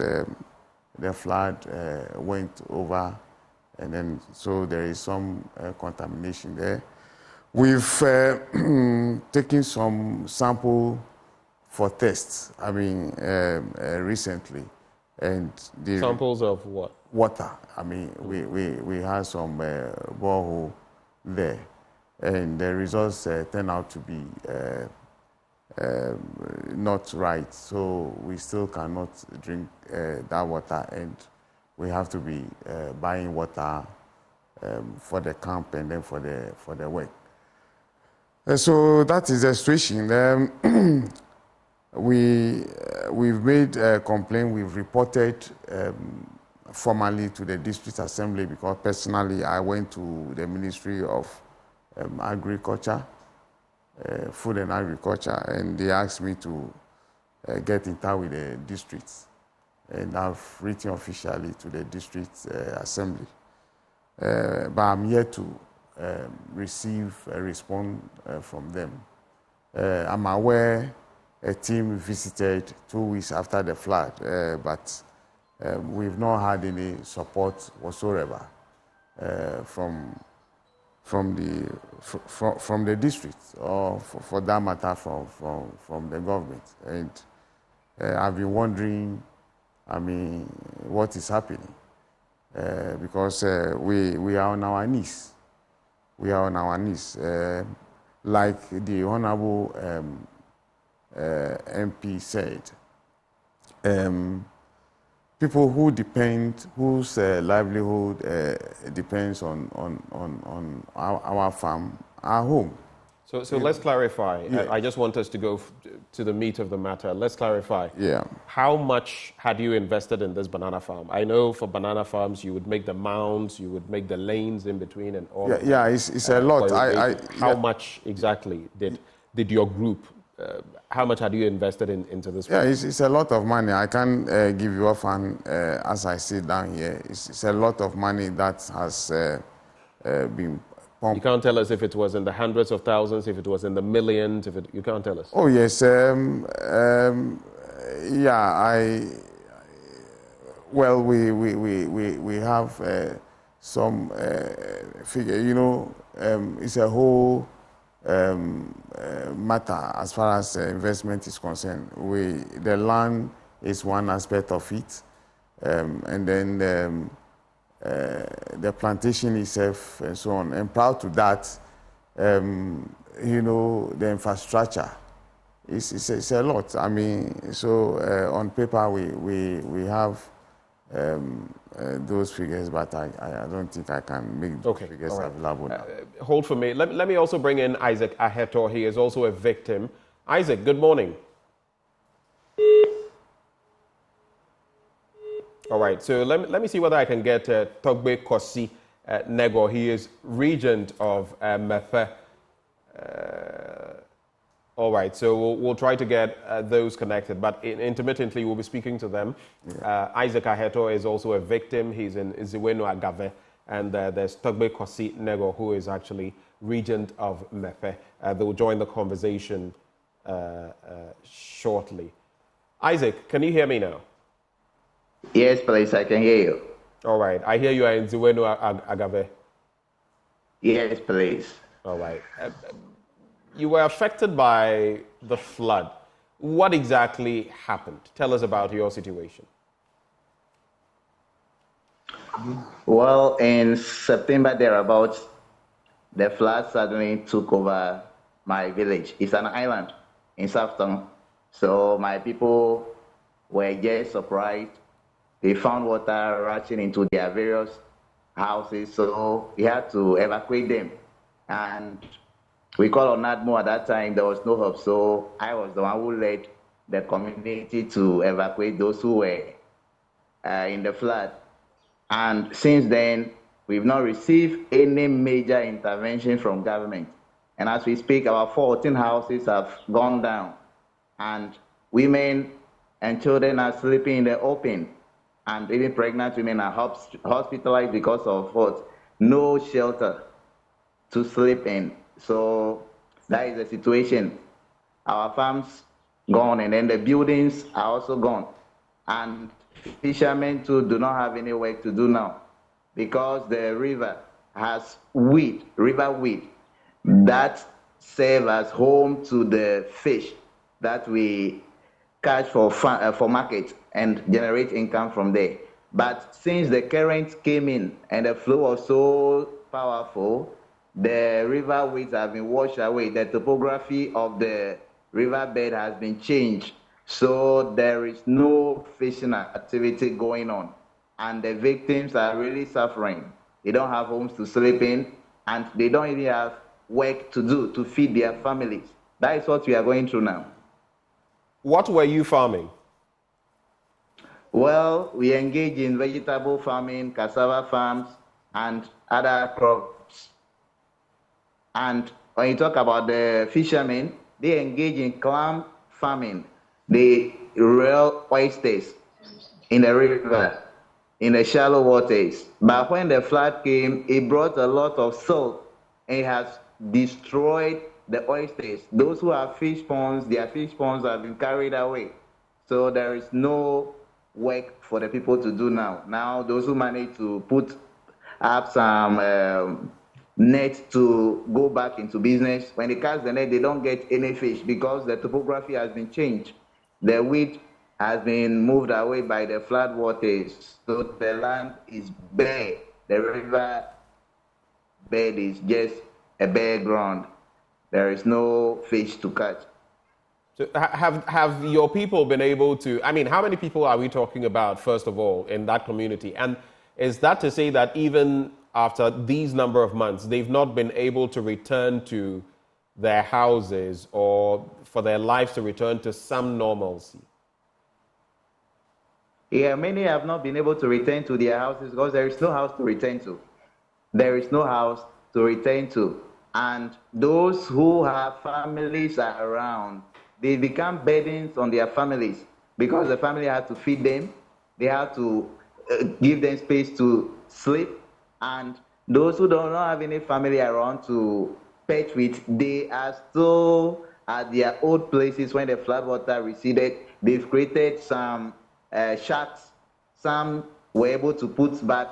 the flood went over, and then so there is some contamination there. We've taken some sample for tests, I mean, recently. And the samples of what? Water. I mean, we had some borehole there, and the results turned out to be not right. So we still cannot drink that water, and we have to be buying water for the camp and then for the work. So that is the situation. We've made a complaint. We've reported formally to the district assembly because personally I went to the Ministry of Agriculture, Food and Agriculture, and they asked me to get in touch with the districts, and I've written officially to the district assembly. But I'm yet to receive a response from them. I'm aware a team visited 2 weeks after the flood, but we've not had any support whatsoever from the district, or for that matter from the government. And I've been wondering, I mean, what is happening? Because we are on our knees. We are on our knees. Like the Honorable MP said, people who depend, whose livelihood depends on our farm, are home. So let's clarify. Yeah. I just want us to go to the meat of the matter. Let's clarify. Yeah. How much had you invested in this banana farm? I know for banana farms you would make the mounds, you would make the lanes in between and all. Yeah, it's a lot. How much exactly did your group? How much had you invested into this? Yeah, it's a lot of money. I can't give you offhand as I sit down here. It's a lot of money that has been pumped. You can't tell us if it was in the hundreds of thousands, if it was in the millions, you can't tell us. Oh yes, well, we have some figure. You know, it's a whole matter as far as investment is concerned. The land is one aspect of it, and then the plantation itself and so on. And prior to that, you know, the infrastructure is a lot. I mean, so on paper we have those figures, but I don't think I can make those figures available now. Hold for me. Let me also bring in Isaac Aheto. He is also a victim. Isaac, good morning. All right, so let me see whether I can get Togbe Kosi Nego. He is regent of Mefe. All right, so we'll try to get those connected, but intermittently we'll be speaking to them. Yeah. Isaac Aheto is also a victim. He's in Ziwenu Agave, and there's Togbe Kosi Nego, who is actually regent of Mefe. They will join the conversation shortly. Isaac, can you hear me now? Yes, please, I can hear you. All right, I hear you are in Ziwenu Agave. Yes, please. All right. You were affected by the flood. What exactly happened? Tell us about your situation. Well, in September thereabouts, the flood suddenly took over my village. It's an island in Southtown. So my people were just surprised. They found water rushing into their various houses, so we had to evacuate them. And we called on NADMO at that time. There was no hope, so I was the one who led the community to evacuate those who were in the flood. And since then, we've not received any major intervention from government. And as we speak, about 14 houses have gone down, and women and children are sleeping in the open, and even pregnant women are hospitalized because of what? No shelter to sleep in. So that is the situation. Our farms gone, and then the buildings are also gone. And fishermen too do not have any work to do now, because the river has river weed, that serve as home to the fish that we catch for market and generate income from there. But since the current came in and the flow was so powerful, the river weeds have been washed away. The topography of the riverbed has been changed. So there is no fishing activity going on. And the victims are really suffering. They don't have homes to sleep in, and they don't even have work to do to feed their families. That is what we are going through now. What were you farming? Well, we engage in vegetable farming, cassava farms, and other crops. And when you talk about the fishermen, they engage in clam farming. They rear oysters in the river, in the shallow waters. But when the flood came, it brought a lot of silt, and it has destroyed the oysters. Those who have fish ponds, their fish ponds have been carried away. So there is no work for the people to do now. Now, those who manage to put up some net to go back into business, when they cast the net, they don't get any fish because the topography has been changed. The weed has been moved away by the flood waters. So the land is bare. The river bed is just a bare ground. There is no fish to catch. So have your people been able to, I mean, how many people are we talking about, first of all, in that community? And is that to say that even after these number of months, they've not been able to return to their houses or for their lives to return to some normalcy? Yeah, many have not been able to return to their houses because there is no house to return to. There is no house to return to. And those who have families are around, they become burdens on their families because the family has to feed them, they have to give them space to sleep, and those who don't have any family around to pet with, they are still at their old places when the floodwater receded. They've created some shacks. Some were able to put back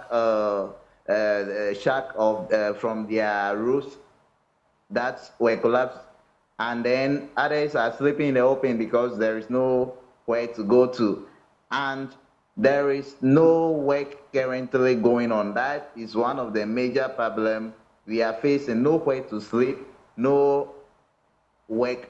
shack of from their roofs that were collapsed, and then others are sleeping in the open because there is nowhere to go to, and there is no work currently going on. That is one of the major problems we are facing. Nowhere to sleep, no work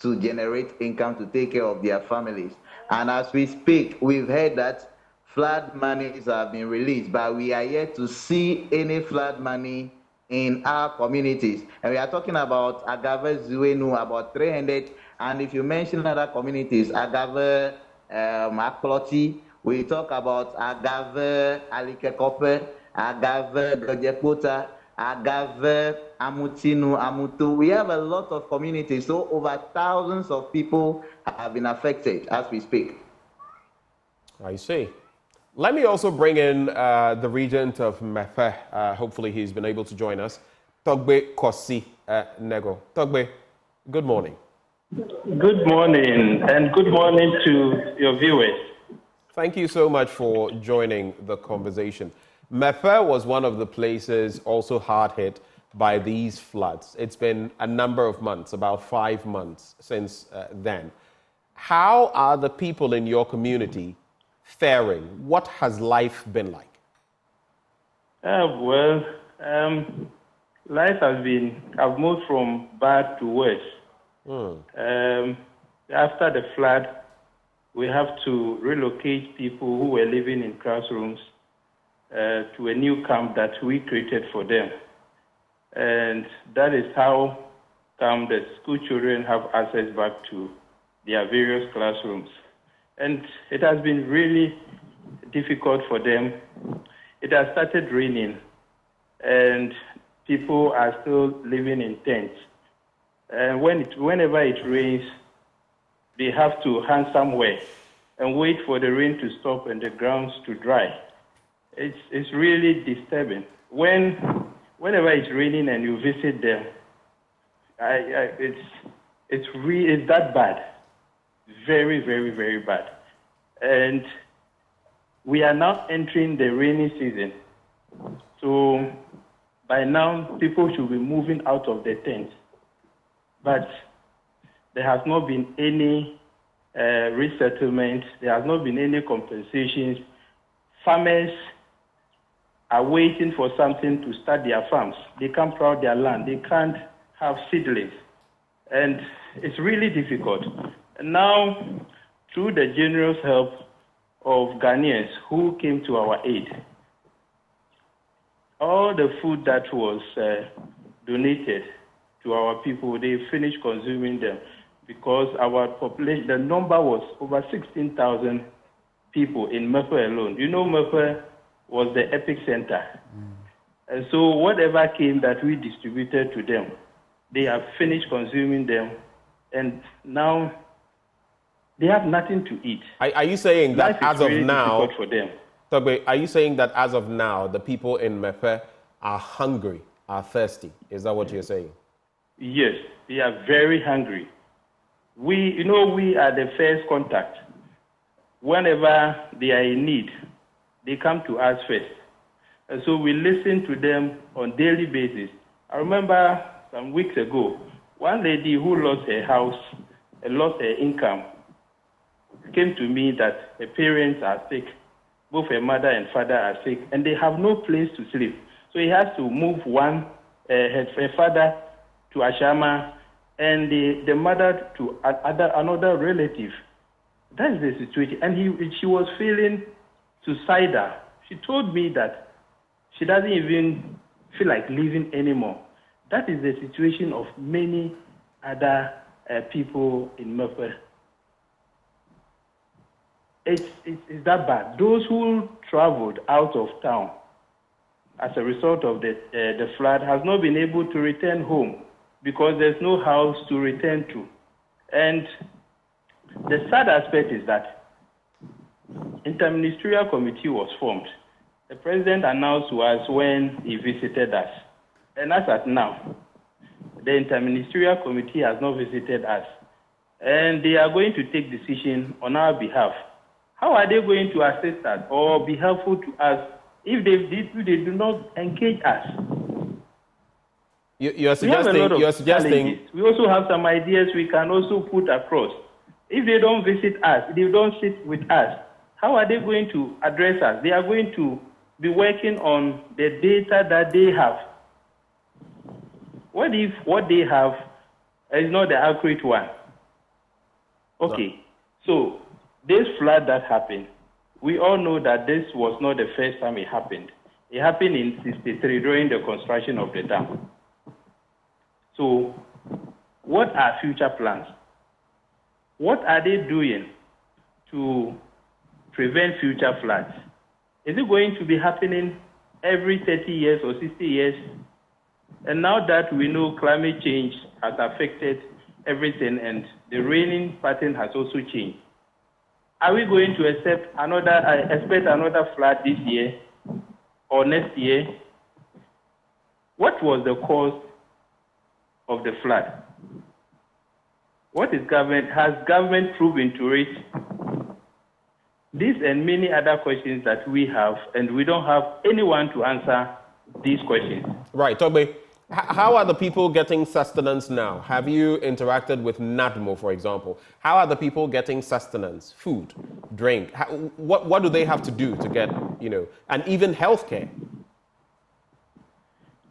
to generate income to take care of their families. And as we speak, we've heard that flood monies have been released, but we are yet to see any flood money in our communities. And we are talking about Agave Zuenu, about 300. And if you mention other communities, Agave Makloti, we talk about Agave Alikekope, Agave Gojepota, Agave Amutinu, Amutu. We have a lot of communities, so over thousands of people have been affected as we speak. I see. Let me also bring in the regent of Mefe. Hopefully he's been able to join us. Togbe Kosi Nego. Togbe, good morning. Good morning, and good morning to your viewers. Thank you so much for joining the conversation. Mefe was one of the places also hard hit by these floods. It's been a number of months, about 5 months since then. How are the people in your community faring? What has life been like? Life has been, I've moved from bad to worse. After the flood, we have to relocate people who were living in classrooms to a new camp that we created for them. And that is how come the school children have access back to their various classrooms. And it has been really difficult for them. It has started raining, and people are still living in tents. And whenever it rains, they have to hang somewhere and wait for the rain to stop and the grounds to dry. It's really disturbing. Whenever it's raining and you visit them, it's that bad. Very, very, very bad. And we are now entering the rainy season. So by now, people should be moving out of the tent. But there has not been any resettlement. There has not been any compensations. Farmers are waiting for something to start their farms. They can't plow their land. They can't have seedlings. And it's really difficult. And now, through the generous help of Ghanaians who came to our aid, all the food that was donated to our people, they finished consuming them because our population, the number was over 16,000 people in Mefe alone. You know, Mefe was the epicenter. And so whatever came that we distributed to them, they have finished consuming them, and now they have nothing to eat. Are you saying that as of really now, for them. Togbe, are you saying that as of now, the people in Mefe are hungry, are thirsty? Is that what you're saying? Yes, they are very hungry. We are the first contact. Whenever they are in need, they come to us first. And so we listen to them on a daily basis. I remember some weeks ago, one lady who lost her house and lost her income came to me that her parents are sick. Both her mother and father are sick, and they have no place to sleep. So he has to move her father to Ashama, and the mother to another relative. That is the situation. And she was feeling suicidal. She told me that she doesn't even feel like living anymore. That is the situation of many other people in Mefe. It's that bad. Those who traveled out of town as a result of the flood has not been able to return home because there's no house to return to. And the sad aspect is that interministerial committee was formed. The president announced to us when he visited us. And as at now, the interministerial committee has not visited us. And they are going to take decision on our behalf. How are they going to assist us or be helpful to us if they do not engage us. You're We have a lot of suggesting. challenges. We also have some ideas we can also put across. If they don't visit us, if they don't sit with us, how are they going to address us? They are going to be working on the data that they have. What if what they have is not the accurate one? Okay, so this flood that happened, we all know that this was not the first time it happened. It happened in 1963 during the construction of the dam. So what are future plans? What are they doing to prevent future floods? Is it going to be happening every 30 years or 60 years? And now that we know climate change has affected everything and the raining pattern has also changed, are we going to expect another flood this year or next year? What was the cause of the flood? What is government? Has government proven to it? These and many other questions that we have, and we don't have anyone to answer these questions. Right, Togbe, how are the people getting sustenance now? Have you interacted with NADMO, for example? How are the people getting sustenance, food, drink? What do they have to do to get, and even healthcare?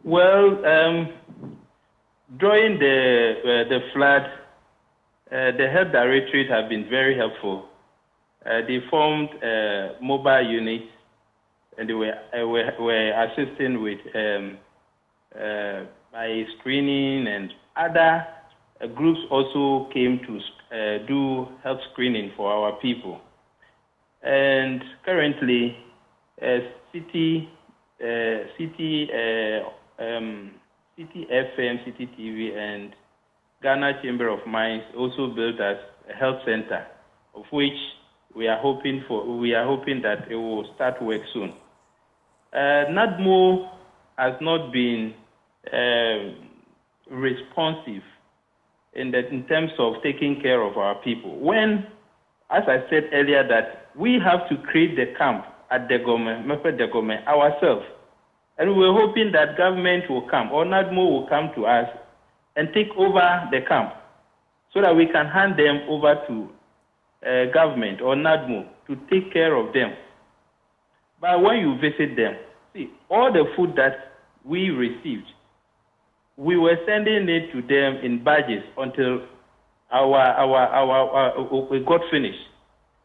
Well, during the flood, the health directorate have been very helpful. They formed mobile units, and they were assisting with by screening, and other groups also came to do health screening for our people. And currently, City FM, City TV, and Ghana Chamber of Mines also built us a health center, of which we are hoping that it will start work soon. NADMO has not been responsive in terms of taking care of our people. When, as I said earlier, that we have to create the camp at the government ourselves, and we're hoping that government will come, or NADMO will come to us and take over the camp so that we can hand them over to government or NADMO to take care of them. But when you visit them, see, all the food that we received, we were sending it to them in badges until we got finished.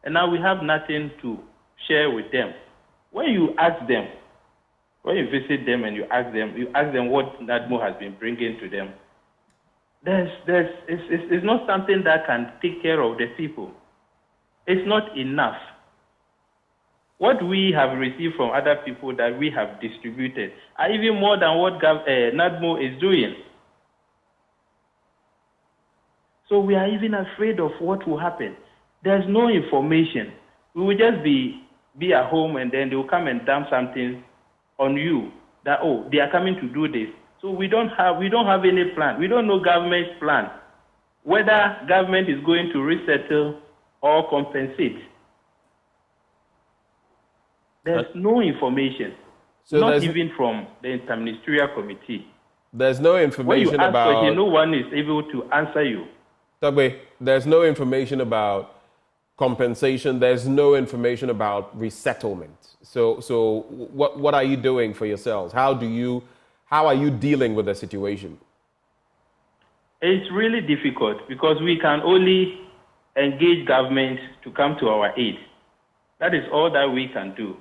And now we have nothing to share with them. When you ask them, when you visit them and you ask them what NADMO has been bringing to them, it's not something that can take care of the people. It's not enough. What we have received from other people that we have distributed are even more than what NADMO is doing. So we are even afraid of what will happen. There's no information. We will just be at home, and then they will come and dump something on you that, oh, they are coming to do this. So we don't have any plan. We don't know government's plan, whether government is going to resettle or compensate. There's no information, not even from the interministerial committee. There's no information when you about. Question, no one is able to answer you. Togbe, there's no information about compensation. There's no information about resettlement. So what are you doing for yourselves? How are you dealing with the situation? It's really difficult because we can only engage government to come to our aid. That is all that we can do.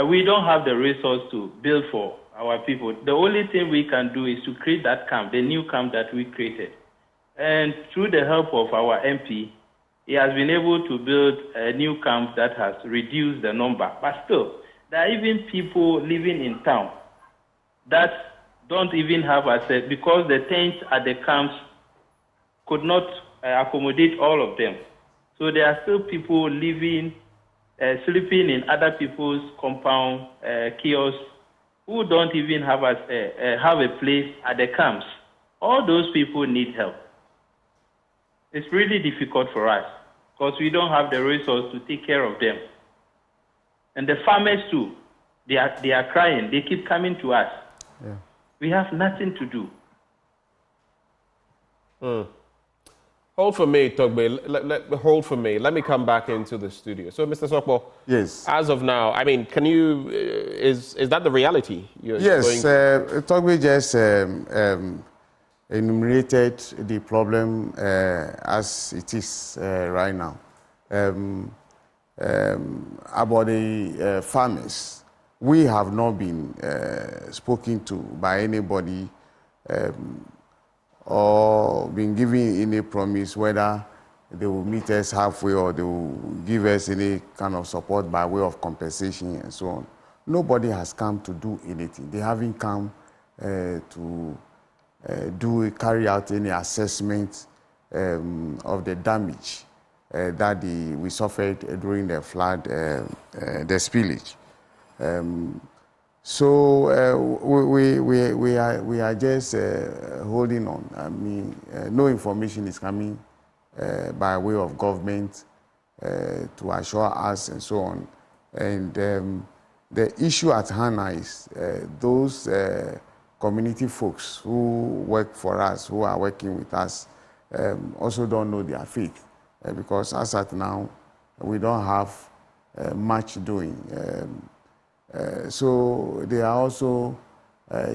We don't have the resource to build for our people. The only thing we can do is to create that camp, the new camp that we created. And through the help of our MP, he has been able to build a new camp that has reduced the number. But still, there are even people living in town that don't even have access because the tents at the camps could not accommodate all of them. So there are still people living, sleeping in other people's compound, kiosks, who don't even have a place at the camps. All those people need help. It's really difficult for us because we don't have the resource to take care of them. And the farmers too, They are crying. They keep coming to us. Yeah. We have nothing to do. Hold for me, Togbe. Hold for me. Let me come back into the studio. So, Mr. Sokpo. Yes. As of now, I mean, can you? Is that the reality? Yes. Togbe just enumerated the problem as it is right now. About the farmers, we have not been spoken to by anybody or been given any promise whether they will meet us halfway or they will give us any kind of support by way of compensation and so on. Nobody has come to do anything. They haven't come to carry out any assessment of the damage that we suffered during the flood, the spillage. So we are just holding on. I mean, no information is coming by way of government to assure us and so on. And the issue at hand is those community folks who work for us, who are working with us, also don't know their faith. Because as at now, we don't have much doing. So they are also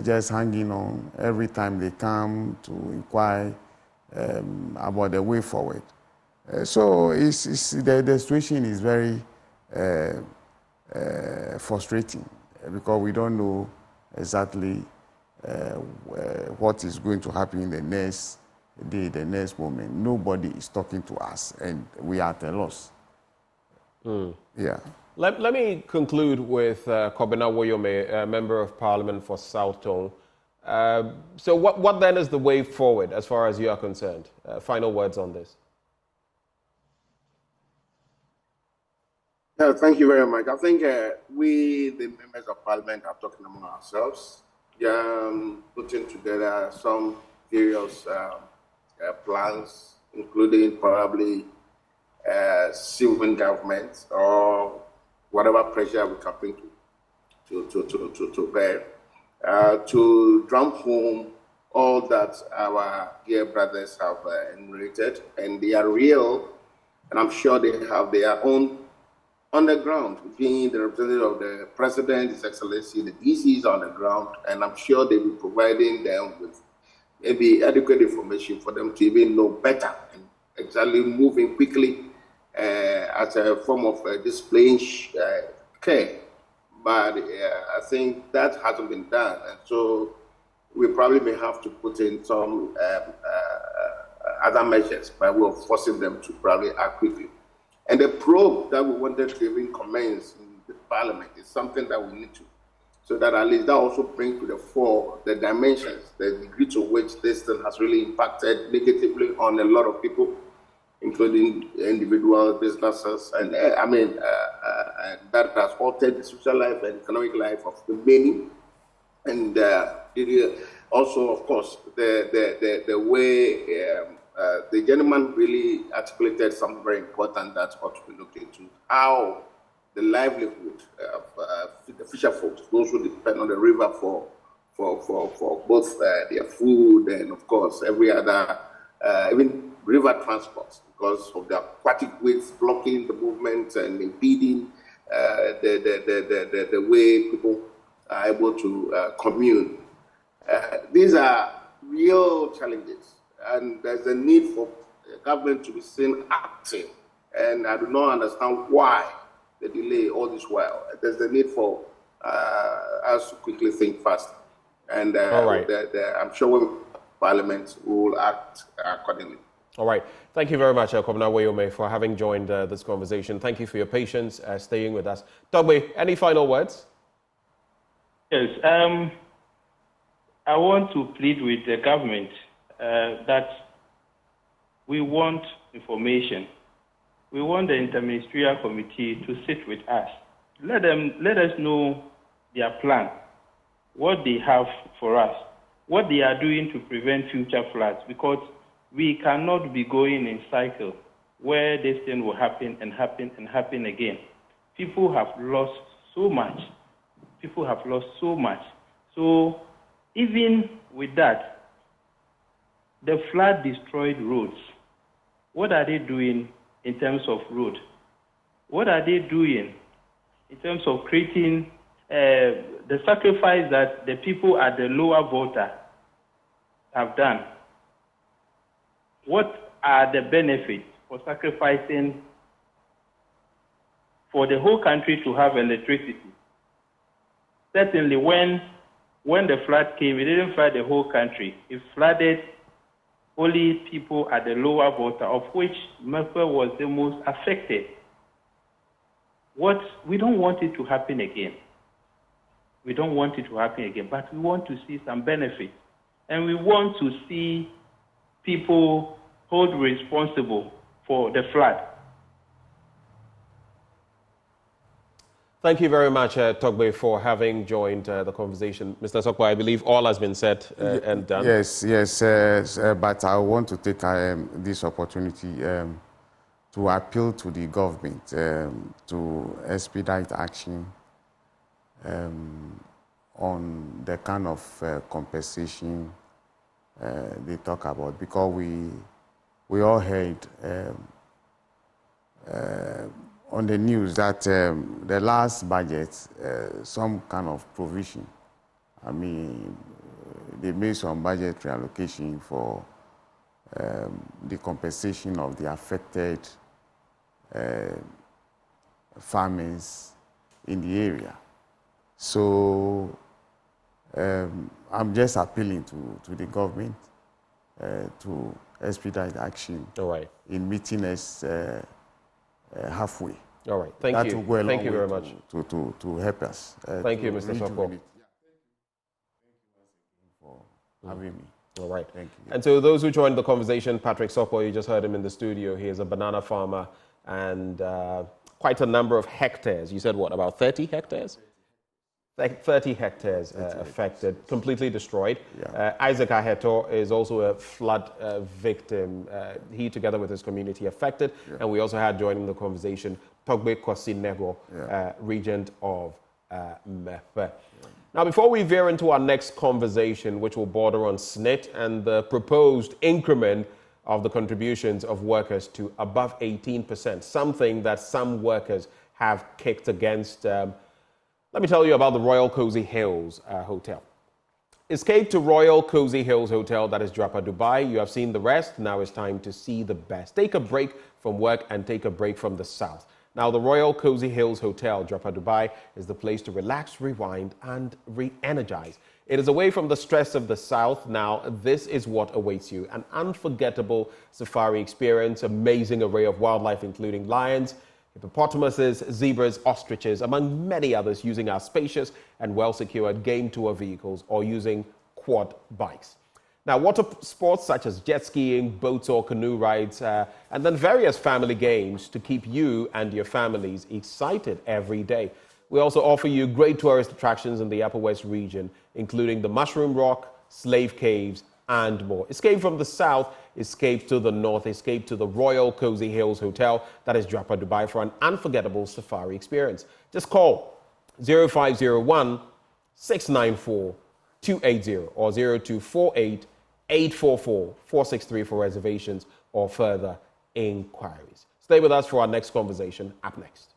just hanging on every time they come to inquire about the way forward. So the situation is very frustrating because we don't know exactly what is going to happen in the next day, the next moment. Nobody is talking to us, and we are at a loss. Yeah. Let me conclude with Kobina Woyome, Member of Parliament for South Tone. So what then is the way forward as far as you are concerned? Final words on this. Thank you very much. I think we, the members of Parliament, are talking among ourselves, putting together some various plans, including probably civil government or whatever pressure we can bring to bear, to drum home all that our dear brothers have enumerated, and they are real, and I'm sure they have their own on the ground, being the representative of the President, His Excellency, the DCs on the ground, and I'm sure they will be providing them with maybe adequate information for them to even know better and exactly moving quickly as a form of displaying care. But I think that hasn't been done, and so we probably may have to put in some other measures by way of forcing them to probably act quickly. And the probe that we wanted to even commence in the Parliament is something that we need to, so that at least that also brings to the fore the dimensions, the degree to which this thing has really impacted negatively on a lot of people, including individuals, businesses, and that has altered the social life and economic life of the many. And also, of course, the way the gentleman really articulated something very important that ought to be looked into: how the livelihood of the fisher folks, those who depend on the river for both their food and, of course, every other, even river transport, because of the aquatic waves blocking the movement and impeding the way people are able to commune. These are real challenges, and there's a need for the government to be seen acting, and I do not understand why the delay all this while. There's a need for us to quickly think fast, and all right. I'm sure when Parliament will act accordingly. All right. Thank you very much, Kobina Woyome, for having joined this conversation. Thank you for your patience, staying with us. Togbe, any final words? Yes. I want to plead with the government that we want information. We want the interministerial committee to sit with us. Let us know their plan, what they have for us, what they are doing to prevent future floods, because we cannot be going in cycle where this thing will happen and happen and happen again. People have lost so much. People have lost so much. So even with that, the flood destroyed roads. What are they doing in terms of road? What are they doing in terms of creating the sacrifice that the people at the lower Volta have done? What are the benefits for sacrificing for the whole country to have electricity? Certainly, when the flood came, it didn't flood the whole country. It flooded only people at the lower Volta, of which Mepe was the most affected. We don't want it to happen again. We don't want it to happen again, but we want to see some benefit. And we want to see people hold responsible for the flood. Thank you very much, Togbe, for having joined the conversation. Mr. Sokwa, I believe all has been said and done. Yes, but I want to take this opportunity to appeal to the government to expedite action on the kind of compensation they talk about, because we all heard on the news that the last budget, some kind of provision, I mean, they made some budget reallocation for the compensation of the affected farmers in the area. So I'm just appealing to the government to expedite action in meeting us halfway. All right, thank you. That will go a long Thank you way very much. to help us. Thank you, Mr. Sokwa. Thank you for having me. All right. Thank you. And so those who joined the conversation, Patrick Sokwa, you just heard him in the studio. He is a banana farmer and quite a number of hectares. You said what, about 30 hectares? 30 hectares affected, completely destroyed. Yeah. Isaac Aheto is also a flood victim. He, together with his community, affected. Yeah. And we also had joining the conversation Togbe Kwasi-Nego, regent of Mepe. Yeah. Now, before we veer into our next conversation, which will border on SSNIT and the proposed increment of the contributions of workers to above 18%, something that some workers have kicked against. Let me tell you about the Royal Cozy Hills Hotel. Escape to Royal Cozy Hills Hotel, that is Drapa, Dubai. You have seen the rest. Now it's time to see the best. Take a break from work and take a break from the South. Now, the Royal Cozy Hills Hotel, Drapa, Dubai, is the place to relax, rewind, and re-energize. It is away from the stress of the South. Now, this is what awaits you. An unforgettable safari experience, amazing array of wildlife, including lions, hippopotamuses, zebras, ostriches, among many others, using our spacious and well-secured game tour vehicles or using quad bikes. Now, water sports such as jet skiing, boats or canoe rides, and then various family games to keep you and your families excited every day. We also offer you great tourist attractions in the Upper West region, including the Mushroom Rock, Slave Caves, and more. Escape from the South, escape to the North, escape to the Royal Cozy Hills Hotel, that is Drapa, Dubai, for an unforgettable safari experience. Just call 0501 694 280 or 0248 844 463 for reservations or further inquiries. Stay with us for our next conversation up next.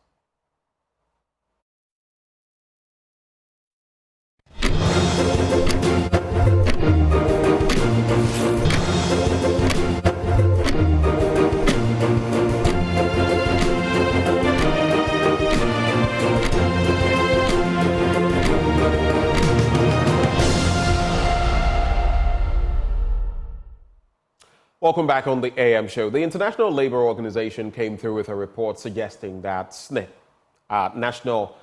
Welcome back on the AM show. The International Labour Organization came through with a report suggesting that SSNIT, National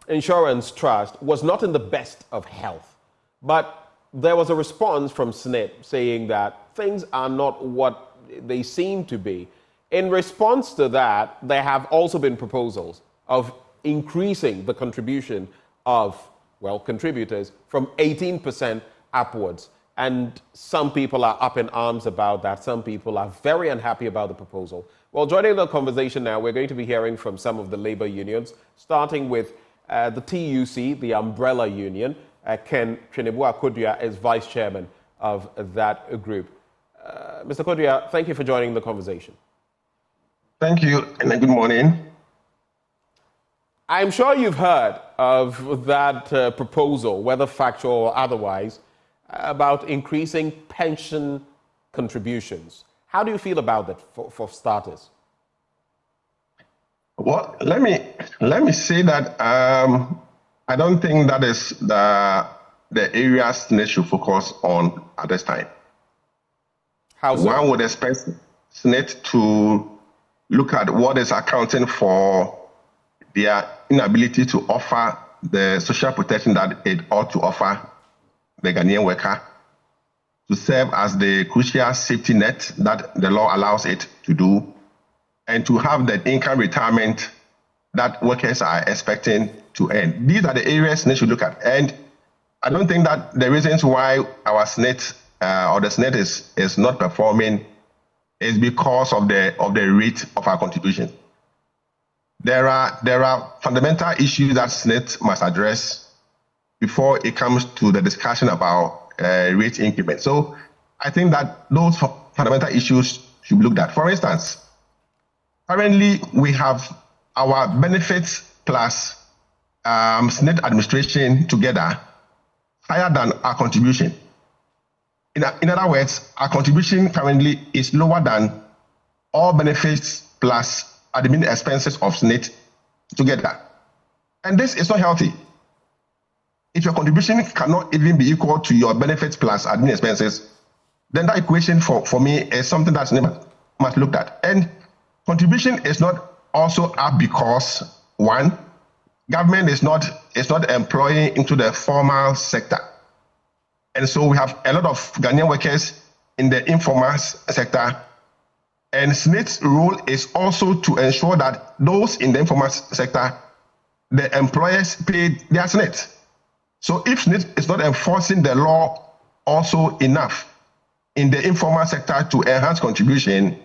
Insurance Trust, was not in the best of health. But there was a response from SSNIT saying that things are not what they seem to be. In response to that, there have also been proposals of increasing the contribution of, contributors from 18% upwards. And some people are up in arms about that. Some people are very unhappy about the proposal. Well, joining the conversation now, we're going to be hearing from some of the labor unions, starting with the TUC, the umbrella union. Ken Trinibua-Kodua is vice chairman of that group. Mr. Kodua, thank you for joining the conversation. Thank you, and good morning. I'm sure you've heard of that proposal, whether factual or otherwise, about increasing pension contributions. How do you feel about that for starters? Well, let me say that I don't think that is the area SSNIT should focus on at this time. How so? One would expect SSNIT to look at what is accounting for their inability to offer the social protection that it ought to offer the Ghanaian worker, to serve as the crucial safety net that the law allows it to do, and to have the income retirement that workers are expecting to earn. These are the areas SSNIT should look at. And I don't think that the reasons why our SSNIT or the SSNIT is not performing is because of the rate of our contribution. There are fundamental issues that SSNIT must address before it comes to the discussion about rate increment. So I think that those fundamental issues should be looked at. For instance, currently we have our benefits plus SSNIT administration together higher than our contribution. In other words, our contribution currently is lower than all benefits plus admin expenses of SSNIT together. And this is not healthy. If your contribution cannot even be equal to your benefits plus admin expenses, then that equation for me is something that SSNIT must look at. And contribution is not also up because, one, government is not employing into the formal sector. And so we have a lot of Ghanaian workers in the informal sector. And SSNIT's role is also to ensure that those in the informal sector, the employers pay their SSNIT. So if SSNIT is not enforcing the law also enough in the informal sector to enhance contribution,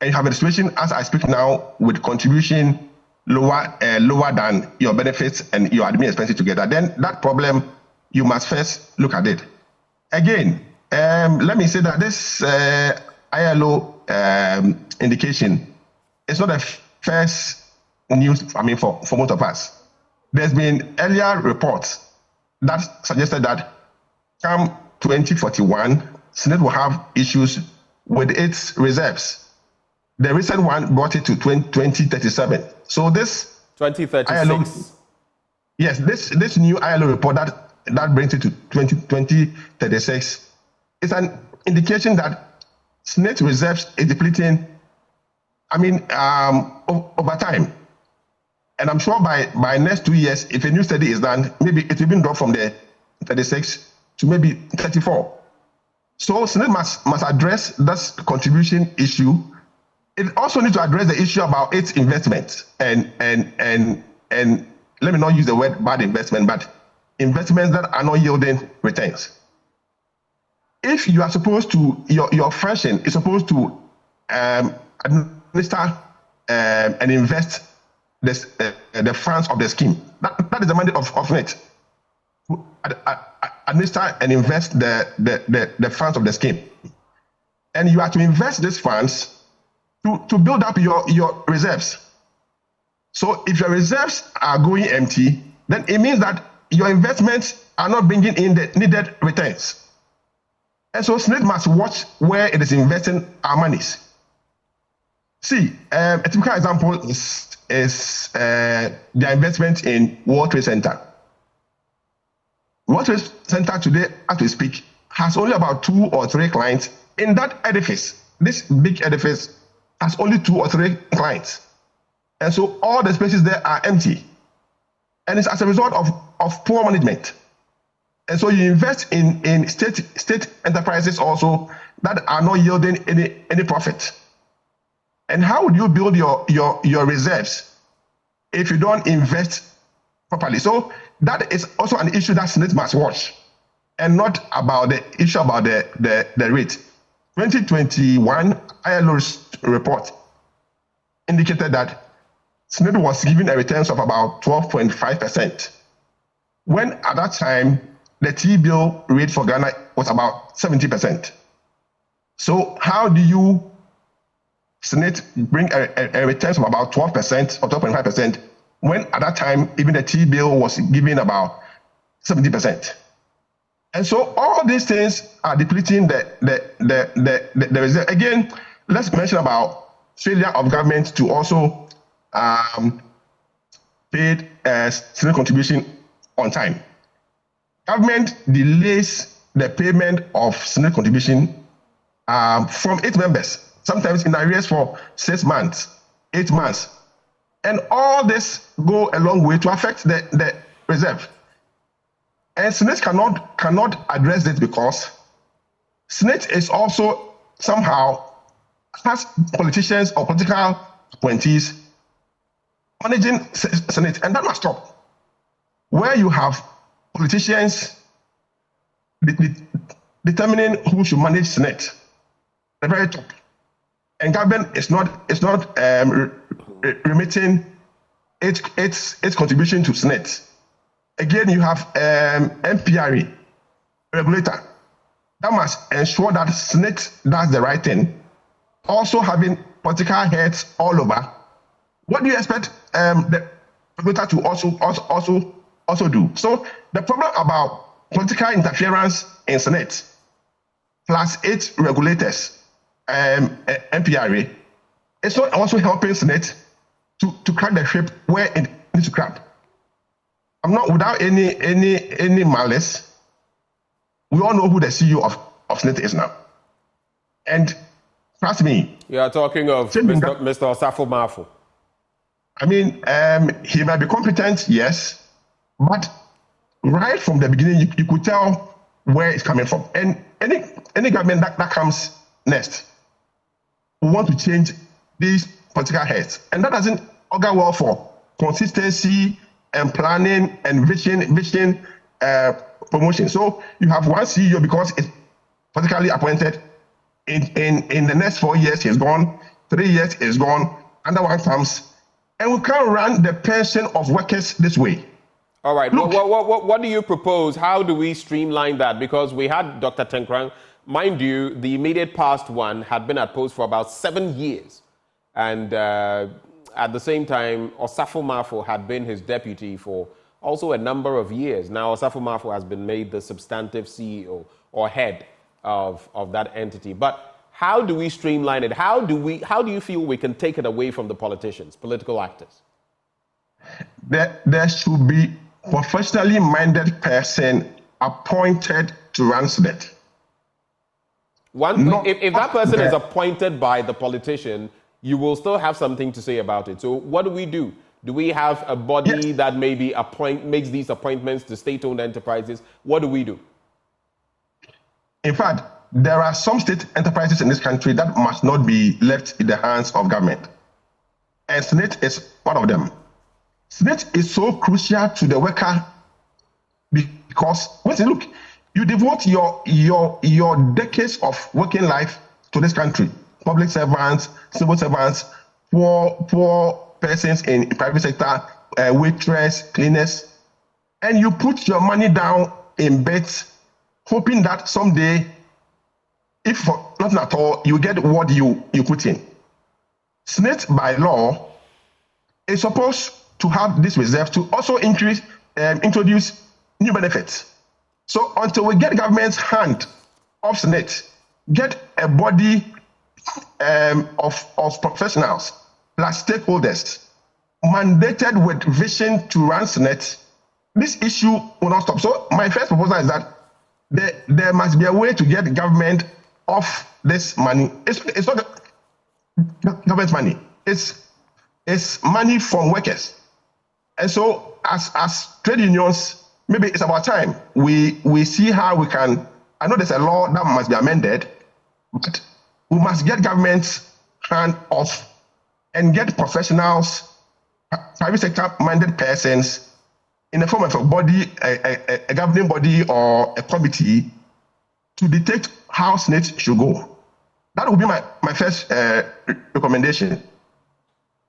and you have a situation as I speak now with contribution lower than your benefits and your admin expenses together, then that problem, you must first look at it. Again, let me say that this ILO indication is not the first news, for most of us. There's been earlier reports that suggested that come 2041, SSNIT will have issues with its reserves. The recent one brought it to 2037. So this 2036. ILO, yes, this new ILO report that brings it to 2036 is an indication that SSNIT reserves is depleting, over time. And I'm sure by next 2 years, if a new study is done, maybe it will be dropped from the 36 to maybe 34. So SSNIT must address this contribution issue. It also needs to address the issue about its investment and let me not use the word bad investment, but investments that are not yielding returns. If you are supposed to, your function is supposed to administer and invest the funds of the scheme. That is the mandate of SSNIT. Administer and invest the funds of the scheme. And you are to invest these funds to build up your reserves. So if your reserves are going empty, then it means that your investments are not bringing in the needed returns. And so SSNIT must watch where it is investing our monies. See, a typical example is their investment in World Trade Center. World Trade Center today, as we speak, has only about 2 or 3 clients in that edifice. This big edifice has only 2 or 3 clients. And so all the spaces there are empty. And it's as a result of poor management. And so you invest in state enterprises also that are not yielding any profit. And how would you build your reserves if you don't invest properly? So that is also an issue that SSNIT must watch, and not about the issue about the rate. 2021 ILO report indicated that SSNIT was giving a returns of about 12.5%, when at that time, the T-bill rate for Ghana was about 70%. So how do you SSNIT bring a returns of about 12% or 12.5% when at that time even the T-bill was giving about 70%? And so all these things are depleting the reserve. Again, let's mention about failure of government to also pay SSNIT contribution on time. Government delays the payment of SSNIT contribution from 8 members, sometimes in arrears for 6 months, 8 months. And all this go a long way to affect the reserve. And SSNIT cannot address this because SSNIT is also somehow has politicians or political appointees managing SSNIT, and that must stop. Where you have politicians determining who should manage SSNIT, the very top, and government is not remitting its contribution to SSNIT. Again, you have MPRA, regulator, that must ensure that SSNIT does the right thing. Also having political heads all over. What do you expect the regulator to also do? So the problem about political interference in SSNIT plus 8 regulators, MPRA, it's not also helping SSNIT to crack the ship where it needs to crack. I'm not without any malice. We all know who the CEO of SSNIT is now, and trust me. You are talking of Mr. Osei Bonsu. I mean, he might be competent, yes, but right from the beginning, you could tell where it's coming from. And any government that comes next will want to change these political heads, and that doesn't augur well for consistency and planning and vision promotion. So you have one CEO because it's politically appointed. In the next 4 years, he's gone. 3 years, he's gone. Another one comes. And we can't run the pension of workers this way. All right. What do you propose? How do we streamline that? Because we had Dr. Tenkrang. Mind you, the immediate past one had been at post for about 7 years. And at the same time, Osei Bonsu had been his deputy for also a number of years. Now, Osei Bonsu has been made the substantive CEO or head of that entity. But how do we streamline it? How do you feel we can take it away from the politicians, political actors? There should be professionally minded person appointed to run SSNIT. If that person is appointed by the politician, you will still have something to say about it. So what do? Do we have a body that maybe makes these appointments to state-owned enterprises? What do we do? In fact, there are some state enterprises in this country that must not be left in the hands of government. And SSNIT is one of them. SSNIT is so crucial to the worker because, look, you devote your decades of working life to this country. Public servants, civil servants, poor persons in private sector, waitress, cleaners, and you put your money down in bets, hoping that someday, if for nothing at all, you get what you put in. SSNIT by law is supposed to have this reserve to also introduce new benefits. So until we get government's hand off SSNIT, get a body of professionals plus stakeholders mandated with vision to run SSNIT, this issue will not stop. So my first proposal is that there must be a way to get government off this money. It's not government money. It's money from workers. And so as trade unions, maybe it's about time we see how we can. I know there's a law that must be amended, but we must get government's hand off and get professionals, private sector minded persons in the form of a body, a governing body or a committee to dictate how SSNIT should go. That would be my first recommendation.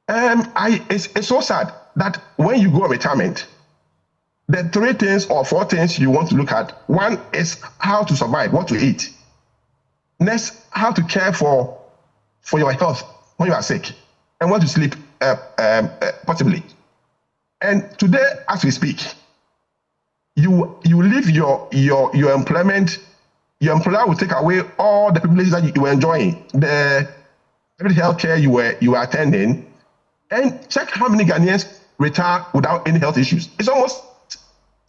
It's so sad that when you go on retirement, the 3 things or 4 things you want to look at. One is how to survive, what to eat. Next, how to care for your health when you are sick and want to sleep possibly. And today, as we speak, you leave your employment. Your employer will take away all the privileges that you were enjoying, the health care you were attending, and check how many Ghanaians retire without any health issues. It's almost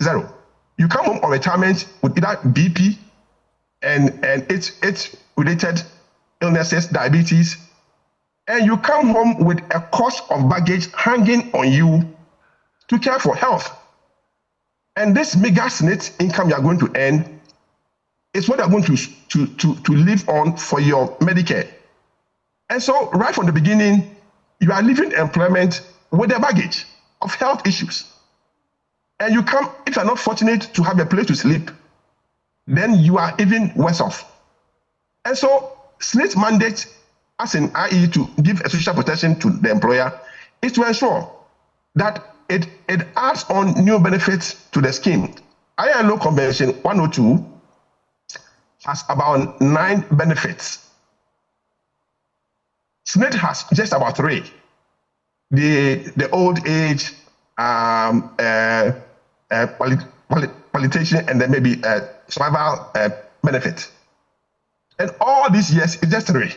zero. You come home on retirement with either BP and its related illnesses, diabetes, and you come home with a cost of baggage hanging on you to care for health. And this mega SSNIT income you are going to earn is what you are going to live on for your Medicare. And so right from the beginning, you are leaving employment with a baggage of health issues. And you come, if you are not fortunate to have a place to sleep, then you are even worse off. And so SSNIT mandate, as in IE, to give a social protection to the employer is to ensure that it adds on new benefits to the scheme. ILO Convention 102 has about 9 benefits. SSNIT has just about 3. The old age, palliation, and then maybe survival benefit. And all these years, it's just 3.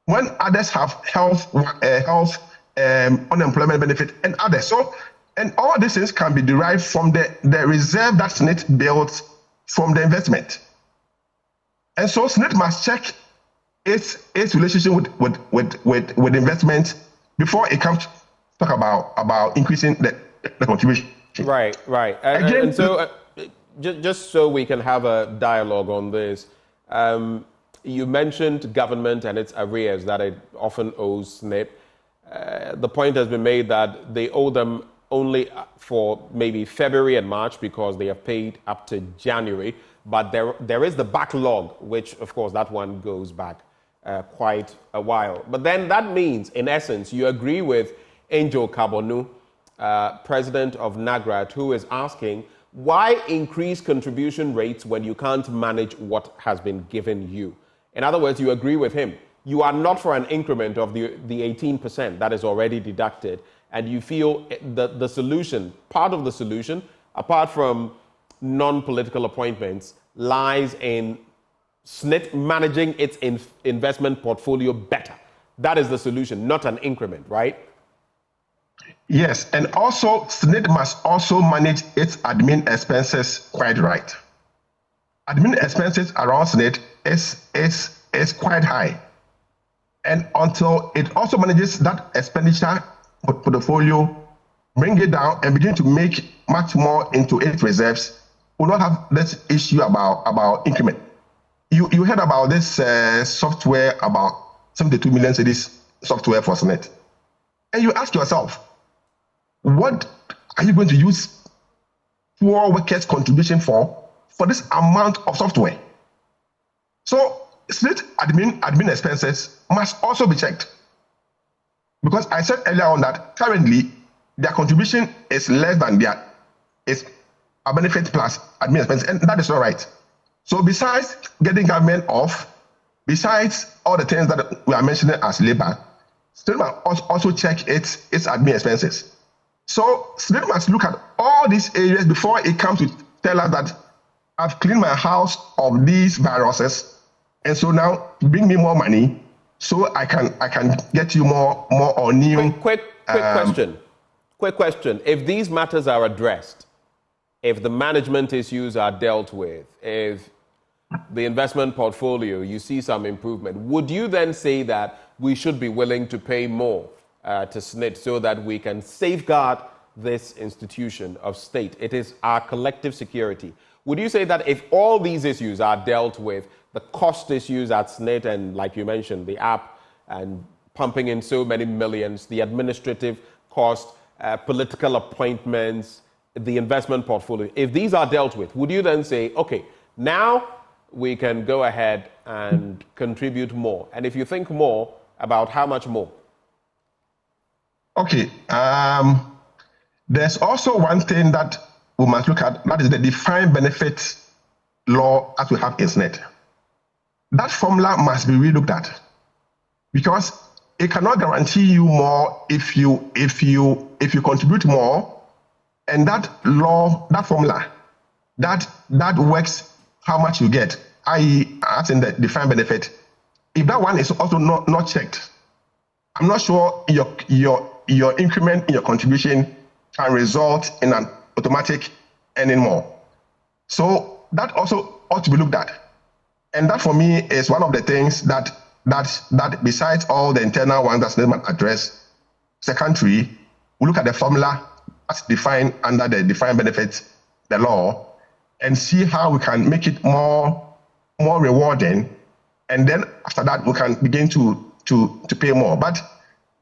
When others have health, unemployment benefit, and others. So, and all these things can be derived from the reserve that SSNIT built from the investment. And so SSNIT must check its relationship with investment before it comes to talk about increasing the contribution. Right. And so, just so we can have a dialogue on this, you mentioned government and its arrears that it often owes SSNIT. The point has been made that they owe them only for maybe February and March because they have paid up to January. But there is the backlog, which, of course, that one goes back quite a while. But then that means, in essence, you agree with Angel Kabonu, president of NAGRAT, who is asking, why increase contribution rates when you can't manage what has been given you? In other words, you agree with him. You are not for an increment of the 18% that is already deducted, and you feel the solution, part of the solution, apart from non-political appointments, lies in SSNIT managing its investment portfolio better. That is the solution, not an increment, right? Yes, and also SSNIT must also manage its admin expenses quite right. Admin expenses around SSNIT is quite high. And until it also manages that expenditure portfolio, bring it down and begin to make much more into its reserves, will not have this issue about increment. You heard about this software, about 72 million cedis software for SSNIT. And you ask yourself, what are you going to use poor workers' contribution for this amount of software? So SSNIT admin expenses must also be checked. Because I said earlier on that currently their contribution is less than a benefit plus admin expenses, and that is not right. So besides getting government off, besides all the things that we are mentioning as labor, SSNIT must also check its admin expenses. So SSNIT must look at all these areas before it comes to tell us that I've cleaned my house of these viruses, and so now bring me more money so I can get you more or new. Quick question. If these matters are addressed, if the management issues are dealt with, if the investment portfolio, you see some improvement, would you then say that we should be willing to pay more to SSNIT so that we can safeguard this institution of state? It is our collective security. Would you say that if all these issues are dealt with, the cost issues at SSNIT and, like you mentioned, the app and pumping in so many millions, the administrative cost, political appointments, the investment portfolio, if these are dealt with, would you then say, okay, now we can go ahead and contribute more? And if you think more, about how much more? Okay. There's also one thing that we must look at, that is the defined benefit law as we have in SSNIT. That formula must be relooked at, because it cannot guarantee you more if you contribute more, and that law, that formula, that works how much you get, i.e., as in the defined benefit. If that one is also not checked, I'm not sure your increment in your contribution can result in an automatic earning more. So that also ought to be looked at. And that for me is one of the things that besides all the internal ones that SSNIT must address, secondary, we look at the formula as defined under the defined benefits, the law, and see how we can make it more rewarding. And then after that, we can begin to pay more. But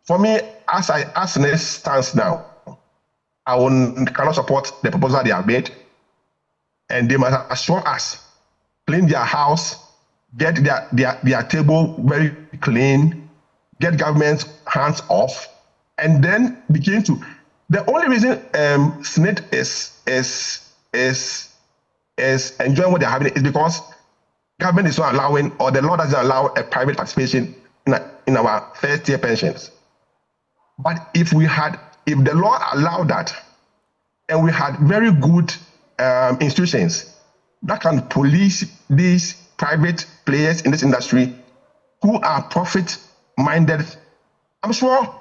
for me, as SSNIT stands now, I cannot support the proposal they have made. And they must assure us, clean their house, get their table very clean, get government's hands off, and then begin to. The only reason SSNIT is enjoying what they're having is because government is not allowing, or the law doesn't allow a private participation in our first-year pensions. But if the law allowed that, and we had very good institutions that can police these private players in this industry who are profit-minded, I'm sure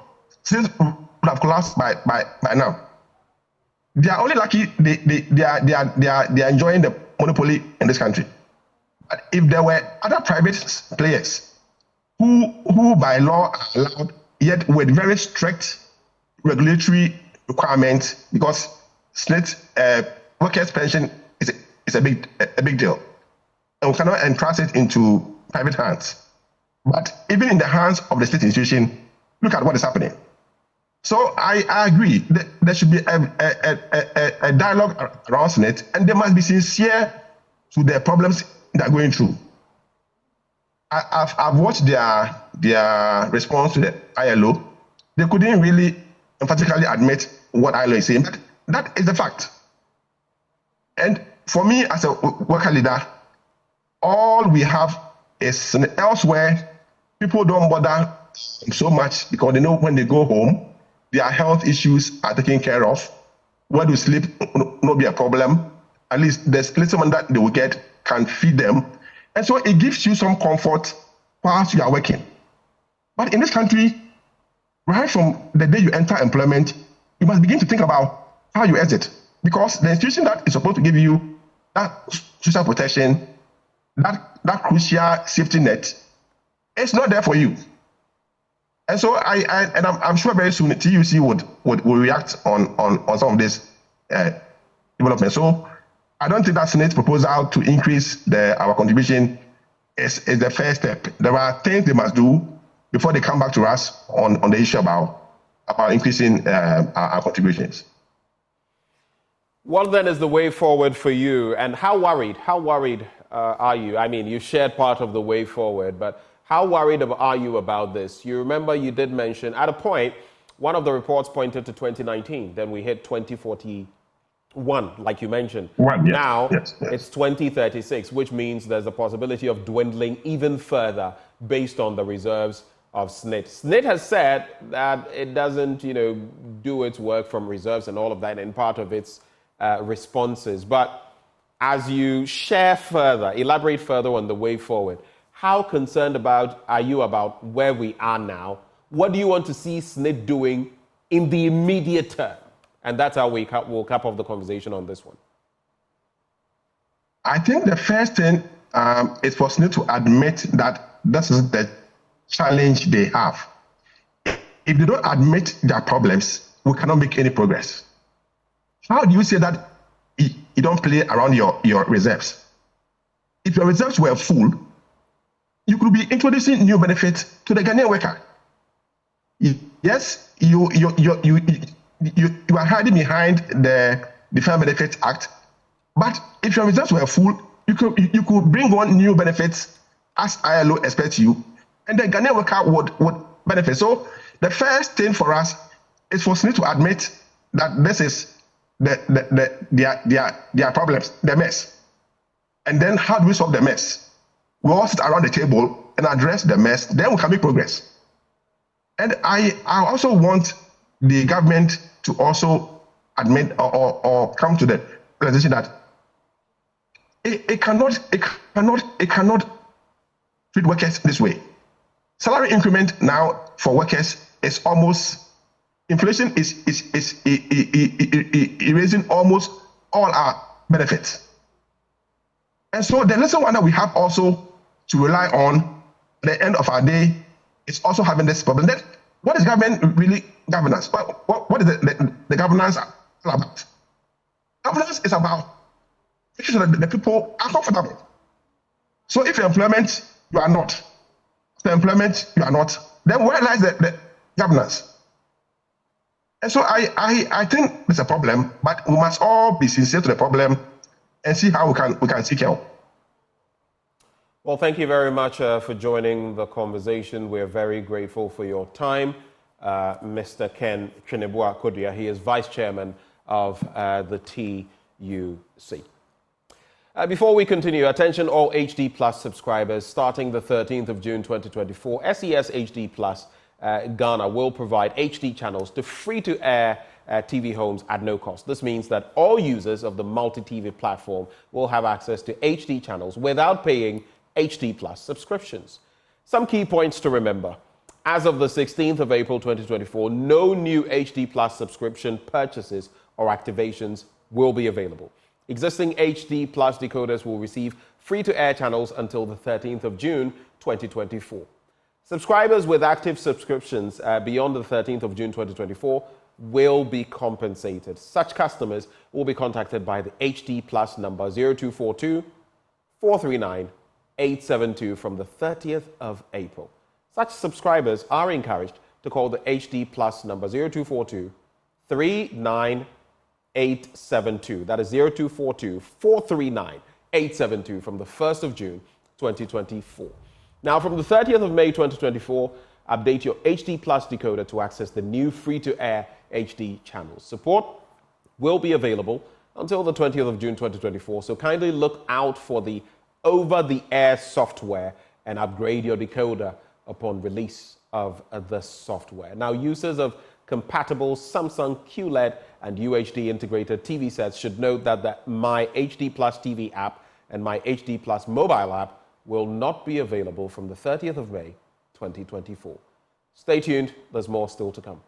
since would have collapsed by now. They are only lucky they are enjoying the monopoly in this country. But if there were other private players who by law are allowed, yet with very strict regulatory requirements, because SSNIT workers' pension is a big deal, and we cannot entrust it into private hands. But even in the hands of the state institution, look at what is happening. So I agree that there should be a dialogue around SSNIT, and they must be sincere to the problems they are going through. I've watched their response to the ILO. They couldn't really emphatically admit what ILO is saying, but that is the fact. And for me, as a worker leader, all we have is elsewhere. People don't bother so much because they know when they go home, their health issues are taken care of. Where to sleep no be a problem. At least the little money that they will get can feed them. And so it gives you some comfort whilst you are working. But in this country, right from the day you enter employment, you must begin to think about how you exit. Because the institution that is supposed to give you that social protection, that crucial safety net, it's not there for you. And so I'm sure very soon the TUC would react on some of this development. So I don't think that SSNIT proposal to increase our contribution is the first step. There are things they must do before they come back to us on the issue about increasing our contributions. What then is the way forward for you, and how worried are you? I mean, you shared part of the way forward, but how worried are you about this? You remember you did mention at a point, one of the reports pointed to 2019, then we hit 2041, like you mentioned. Now it's 2036, which means there's a possibility of dwindling even further based on the reserves of SSNIT. SSNIT has said that it doesn't, do its work from reserves and all of that in part of its responses. But as you share further, elaborate further on the way forward, how concerned are you about where we are now? What do you want to see SSNIT doing in the immediate term? And that's how we'll cap off the conversation on this one. I think the first thing is for SSNIT to admit that this is the challenge they have. If they don't admit their problems, we cannot make any progress. How do you say that you don't play around your reserves? If your reserves were full, you could be introducing new benefits to the Ghanaian worker. Yes, you are hiding behind the Defined Benefits Act, but if your reserves were full, you could bring on new benefits as ILO expects you, and the Ghanaian worker would benefit. So the first thing for us is for SSNIT to admit that this is their problems, their mess. And then how do we solve the mess? We all sit around the table and address the mess, then we can make progress. And I also want the government to also admit or come to the realization that it cannot treat workers this way. Salary increment now for workers is almost, inflation is erasing almost all our benefits. And so the lesson one that we have also to rely on at the end of our day is also having this problem. That what is government really governance? What is the governance all about? Governance is about making sure that the people are comfortable. So if employment, you are not. For employment, you are not. Then where lies the governance? And so I think there's a problem, but we must all be sincere to the problem and see how we can seek help. Well, thank you very much for joining the conversation. We're very grateful for your time. Mr. Ken Chinebua-Kodia, he is Vice Chairman of the TUC. Before we continue, attention all HD Plus subscribers. Starting the 13th of June 2024, SES HD Plus Ghana will provide HD channels to free-to-air TV homes at no cost. This means that all users of the multi-TV platform will have access to HD channels without paying HD Plus subscriptions. Some key points to remember. As of the 16th of April 2024, no new HD Plus subscription purchases or activations will be available. Existing HD Plus decoders will receive free-to-air channels until the 13th of June 2024. Subscribers with active subscriptions beyond the 13th of June 2024 will be compensated. Such customers will be contacted by the HD Plus number 0242 439 872 from the 30th of April. Such subscribers are encouraged to call the HD Plus number 0242 39 872. That is 0242 439 872 from the 1st of June 2024. Now, from the 30th of May 2024, update your HD Plus decoder to access the new free-to-air HD channels. Support will be available until the 20th of June 2024, so kindly look out for the over-the-air software and upgrade your decoder upon release of the software. Now, users of compatible Samsung QLED and UHD integrated TV sets should note that the My HD Plus TV app and My HD Plus mobile app will not be available from the 30th of May 2024. Stay tuned, there's more still to come.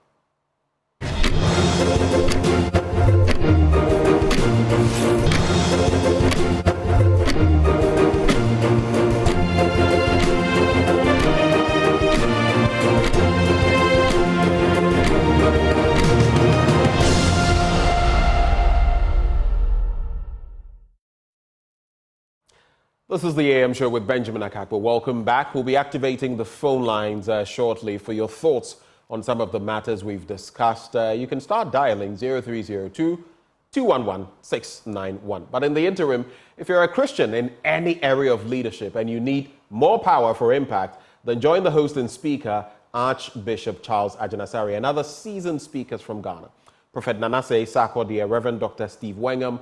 This is the AM show with Benjamin Akakpo. Welcome back. We'll be activating the phone lines shortly for your thoughts on some of the matters we've discussed. You can start dialing 0302 211 691. But in the interim, if you're a Christian in any area of leadership and you need more power for impact, then join the host and speaker, Archbishop Charles Agyinasare, and other seasoned speakers from Ghana. Prophet Nanase Sarkodie, Reverend Dr. Steve Wengham,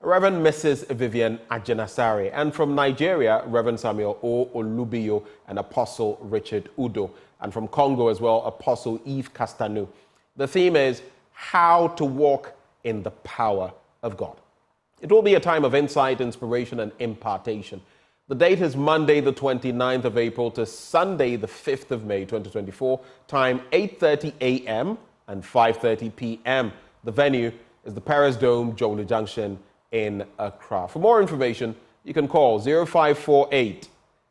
Reverend Mrs. Vivian Agyinasare, and from Nigeria, Reverend Samuel O. Olubiyo and Apostle Richard Udo, and from Congo as well, Apostle Yves Castanu. The theme is how to walk in the power of God. It will be a time of insight, inspiration, and impartation. The date is Monday, the 29th of April to Sunday, the 5th of May, 2024. Time 8:30 a.m. and 5:30 p.m. The venue is the Paris Dome, Joli Junction, in Accra. For more information, you can call 0548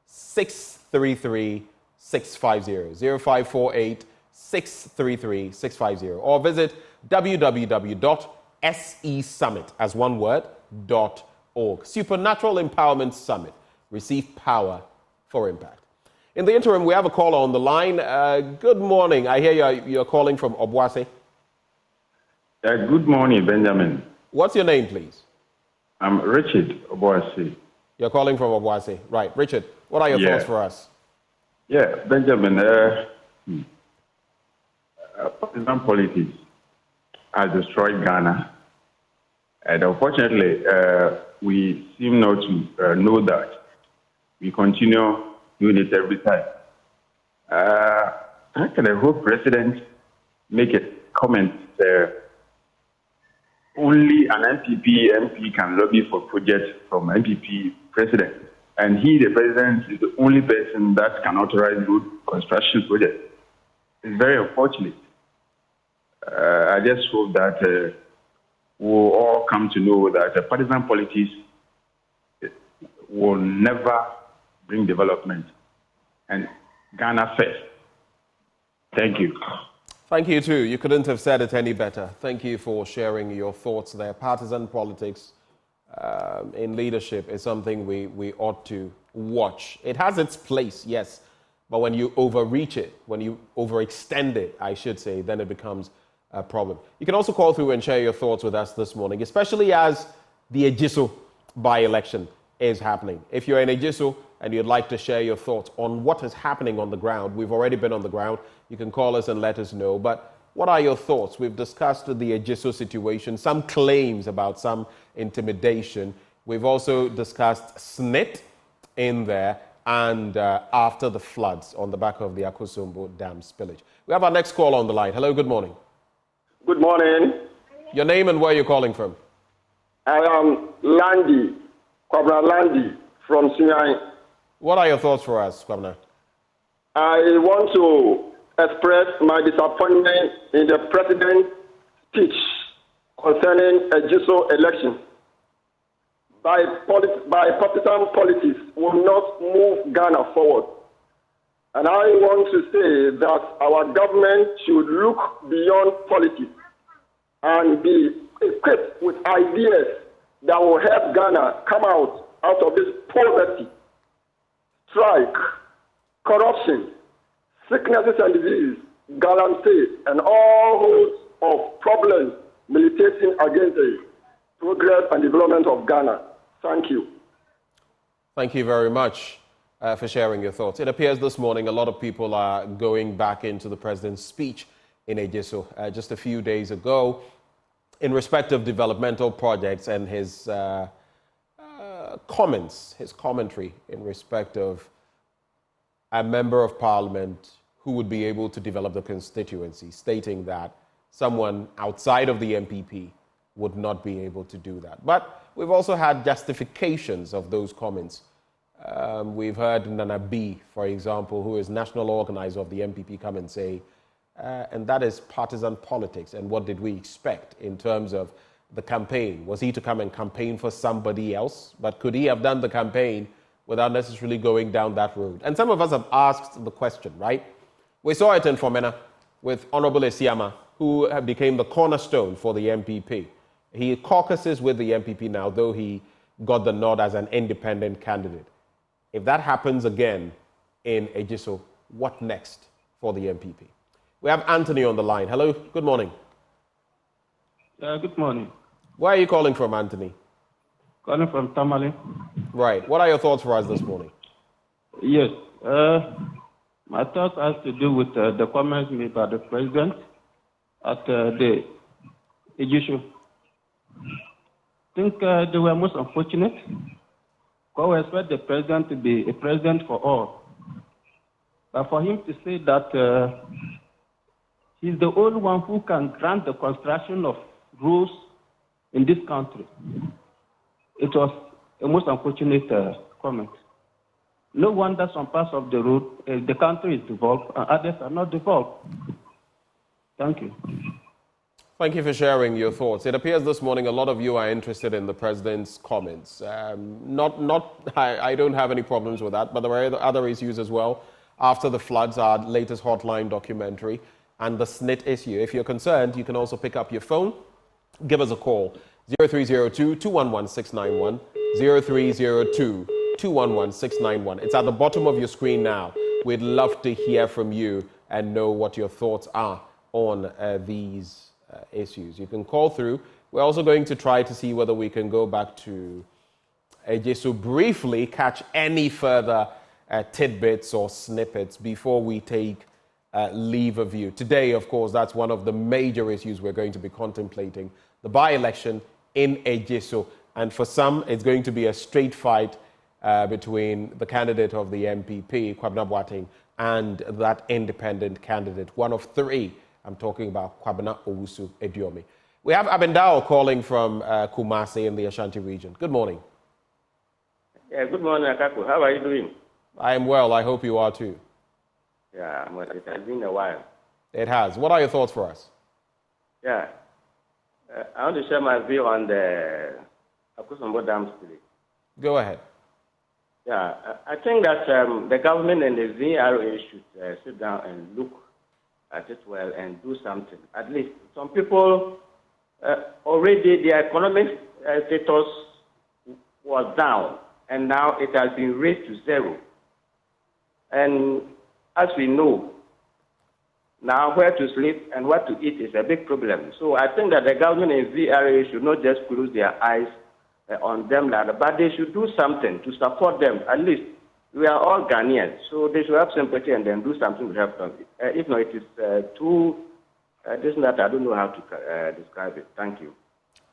633 650, 0548 633 650, or visit www.sesummit, as one word, .org. Supernatural Empowerment Summit. Receive power for impact. In the interim, we have a caller on the line. Good morning. I hear you're calling from Obuasi. Good morning, Benjamin. What's your name, please? I'm Richard Obuasi. You're calling from Obuasi. Right. Richard, what are your thoughts for us? Yeah, Benjamin, partisan politics has destroyed Ghana. And unfortunately, we seem not to know that. We continue doing it every time. How can I hope President make a comment? Only an MP can lobby for projects from MPP president. And he, the president, is the only person that can authorize road construction projects. It's very unfortunate. I just hope that we'll all come to know that partisan politics will never bring development. And Ghana first. Thank you. Thank you too. You couldn't have said it any better. Thank you for sharing your thoughts there. Partisan politics in leadership is something we ought to watch. It has its place, yes, but when you overreach it, when you overextend it, I should say, then it becomes a problem. You can also call through and share your thoughts with us this morning, especially as the Ejisu by-election is happening. If you're in Ejisu and you'd like to share your thoughts on what is happening on the ground, we've already been on the ground. You can call us and let us know. But what are your thoughts? We've discussed the Ejisu situation, some claims about some intimidation. We've also discussed SSNIT in there and after the floods on the back of the Akosombo Dam spillage. We have our next call on the line. Hello, good morning. Good morning. Your name and where you're calling from? I am Landy, Kwabra Landy from Sunyai. What are your thoughts for us, Kwabna? I want to express my disappointment in the president's speech concerning Ejisu election. Partisan politics will not move Ghana forward. And I want to say that our government should look beyond politics and be equipped with ideas that will help Ghana come out of this poverty, strike, corruption, sicknesses and diseases, guarantee, and all hosts of problems militating against the progress and development of Ghana. Thank you. Thank you very much for sharing your thoughts. It appears this morning a lot of people are going back into the president's speech in Ejisu just a few days ago in respect of developmental projects and his comments, his commentary in respect of a member of parliament who would be able to develop the constituency, stating that someone outside of the MPP would not be able to do that. But we've also had justifications of those comments. We've heard Nana B, for example, who is national organizer of the MPP, come and say, and that is partisan politics. And what did we expect in terms of the campaign? Was he to come and campaign for somebody else? But could he have done the campaign without necessarily going down that road? And some of us have asked the question, right? We saw it in Fomena with Honorable Esiama, who became the cornerstone for the MPP. He caucuses with the MPP now, though he got the nod as an independent candidate. If that happens again in Ejisu, what next for the MPP? We have Anthony on the line. Hello, good morning. Good morning. Where are you calling from, Anthony? Calling from Tamale. Right. What are your thoughts for us this morning? Yes. My thoughts has to do with the comments made by the president at the Ejisu. I think they were most unfortunate. Because we expect the president to be a president for all. But for him to say that he's the only one who can grant the construction of roads in this country, it was a most unfortunate comment. No wonder some parts of the road, the country is developed and others are not developed. Thank you. Thank you for sharing your thoughts. It appears this morning a lot of you are interested in the president's comments. I don't have any problems with that, but there are other issues as well. After the floods, our latest hotline documentary, and the SSNIT issue. If you're concerned, you can also pick up your phone, give us a call, 0302-211-691, 0302-211-691. It's at the bottom of your screen now. We'd love to hear from you and know what your thoughts are on these issues. You can call through. We're also going to try to see whether we can go back to Ejisu briefly, catch any further tidbits or snippets before we take leave a view. Today, of course, that's one of the major issues we're going to be contemplating, the by-election in Ejisu. And for some, it's going to be a straight fight between the candidate of the MPP, Kwabena Boateng, and that independent candidate, one of three. I'm talking about Kwabena Owusu Ediomi. We have Abendao calling from Kumasi in the Ashanti region. Good morning. Yeah, good morning, Akaku. How are you doing? I am well. I hope you are too. Yeah, it has been a while. It has. What are your thoughts for us? Yeah. I want to share my view on the Akosombo Dam today. Go ahead. Yeah, I think that the government and the VRA should sit down and look at it well and do something. At least some people already their economic status was down, and now it has been raised to zero. And as we know, now where to sleep and what to eat is a big problem. So I think that the government and VRA should not just close their eyes on them, but they should do something to support them. At least we are all Ghanaians, so they should have sympathy and then do something to help them. If not, it is too distant. I don't know how to describe it. Thank you.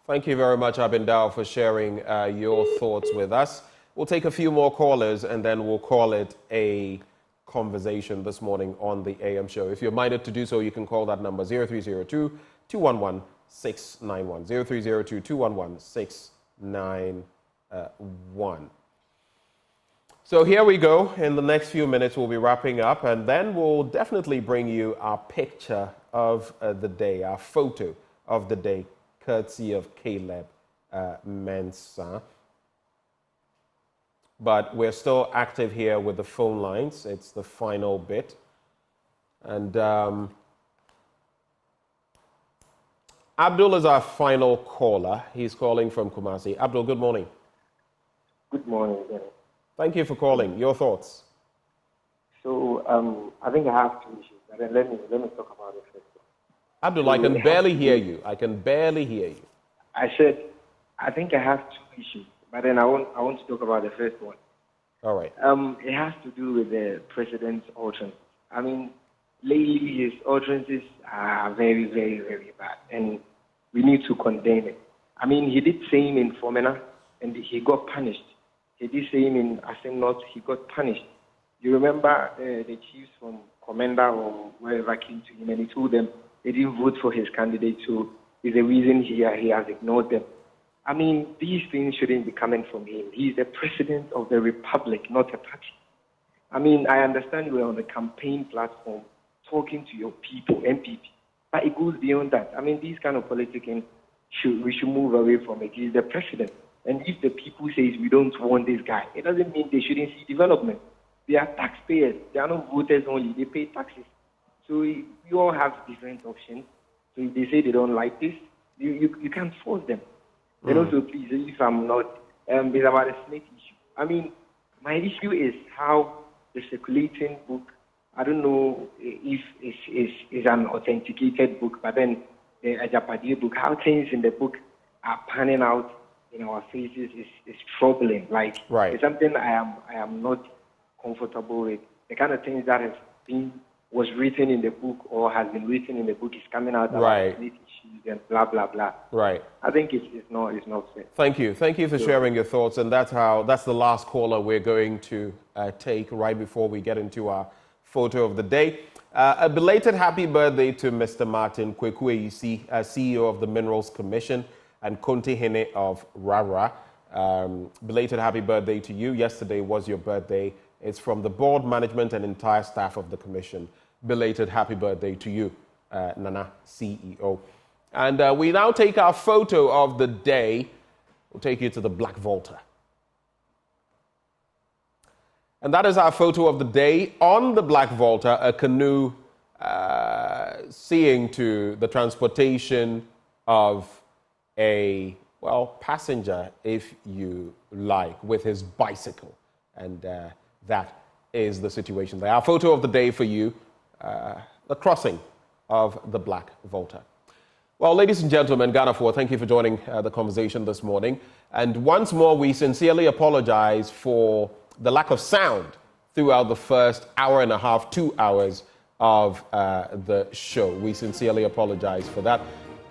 Thank you very much, Abendao, for sharing your thoughts with us. We'll take a few more callers and then we'll call it a conversation this morning on the AM show. If you're minded to do so, you can call that number 0302 211 691. 0302 211 691. So here we go. In the next few minutes, we'll be wrapping up, and then we'll definitely bring you our picture of the day, our photo of the day, courtesy of Caleb Mensah. But we're still active here with the phone lines. It's the final bit. And Abdul is our final caller. He's calling from Kumasi. Abdul, good morning. Good morning. Thank you for calling. Your thoughts? So I think I have two issues. But then let me talk about it first. Abdul, I can barely hear you. I can barely hear you. I said I think I have two issues. But then I want to talk about the first one. All right. It has to do with the president's utterances. I mean, lately his utterances are very, very, very bad, and we need to condemn it. I mean, he did same in Fomena, and he got punished. He did same in SSNIT, he got punished. You remember the chiefs from Commander or wherever came to him, and he told them they didn't vote for his candidate, so it's the reason he has ignored them. I mean, these things shouldn't be coming from him. He's the president of the republic, not a party. I mean, I understand you are on the campaign platform talking to your people, MPP, but it goes beyond that. I mean, these kind of politicking, we should move away from it. He's the president. And if the people say we don't want this guy, it doesn't mean they shouldn't see development. They are taxpayers. They are not voters only. They pay taxes. So we all have different options. So if they say they don't like this, you can't force them. And also, please, if I'm not, it's about the SSNIT issue. I mean, my issue is how the circulating book, I don't know if it's an authenticated book, but then the Ajapadi book, how things in the book are panning out in our faces is troubling. Like, it's something I am not comfortable with. The kind of things that was written in the book or has been written in the book is coming out about SSNIT issues and blah, blah, blah. Right. I think it's not fair. Thank you. Thank you for sharing your thoughts. And that's the last caller we're going to take right before we get into our photo of the day. A belated happy birthday to Mr. Martin Kwekwe-Isi, CEO of the Minerals Commission, and Konte Hene of Rara. Belated happy birthday to you. Yesterday was your birthday. It's from the board, management, and entire staff of the commission. Belated happy birthday to you, Nana, CEO. And we now take our photo of the day. We'll take you to the Black Volta. And that is our photo of the day. On the Black Volta, a canoe seeing to the transportation of a, passenger, if you like, with his bicycle. And that is the situation there. Our photo of the day for you, the crossing of the Black Volta. Well, ladies and gentlemen, Ghana 4, thank you for joining the conversation this morning. And once more, we sincerely apologize for the lack of sound throughout the first hour and a half, 2 hours of the show. We sincerely apologize for that.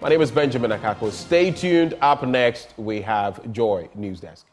My name is Benjamin Akako. Stay tuned. Up next, we have Joy News Desk.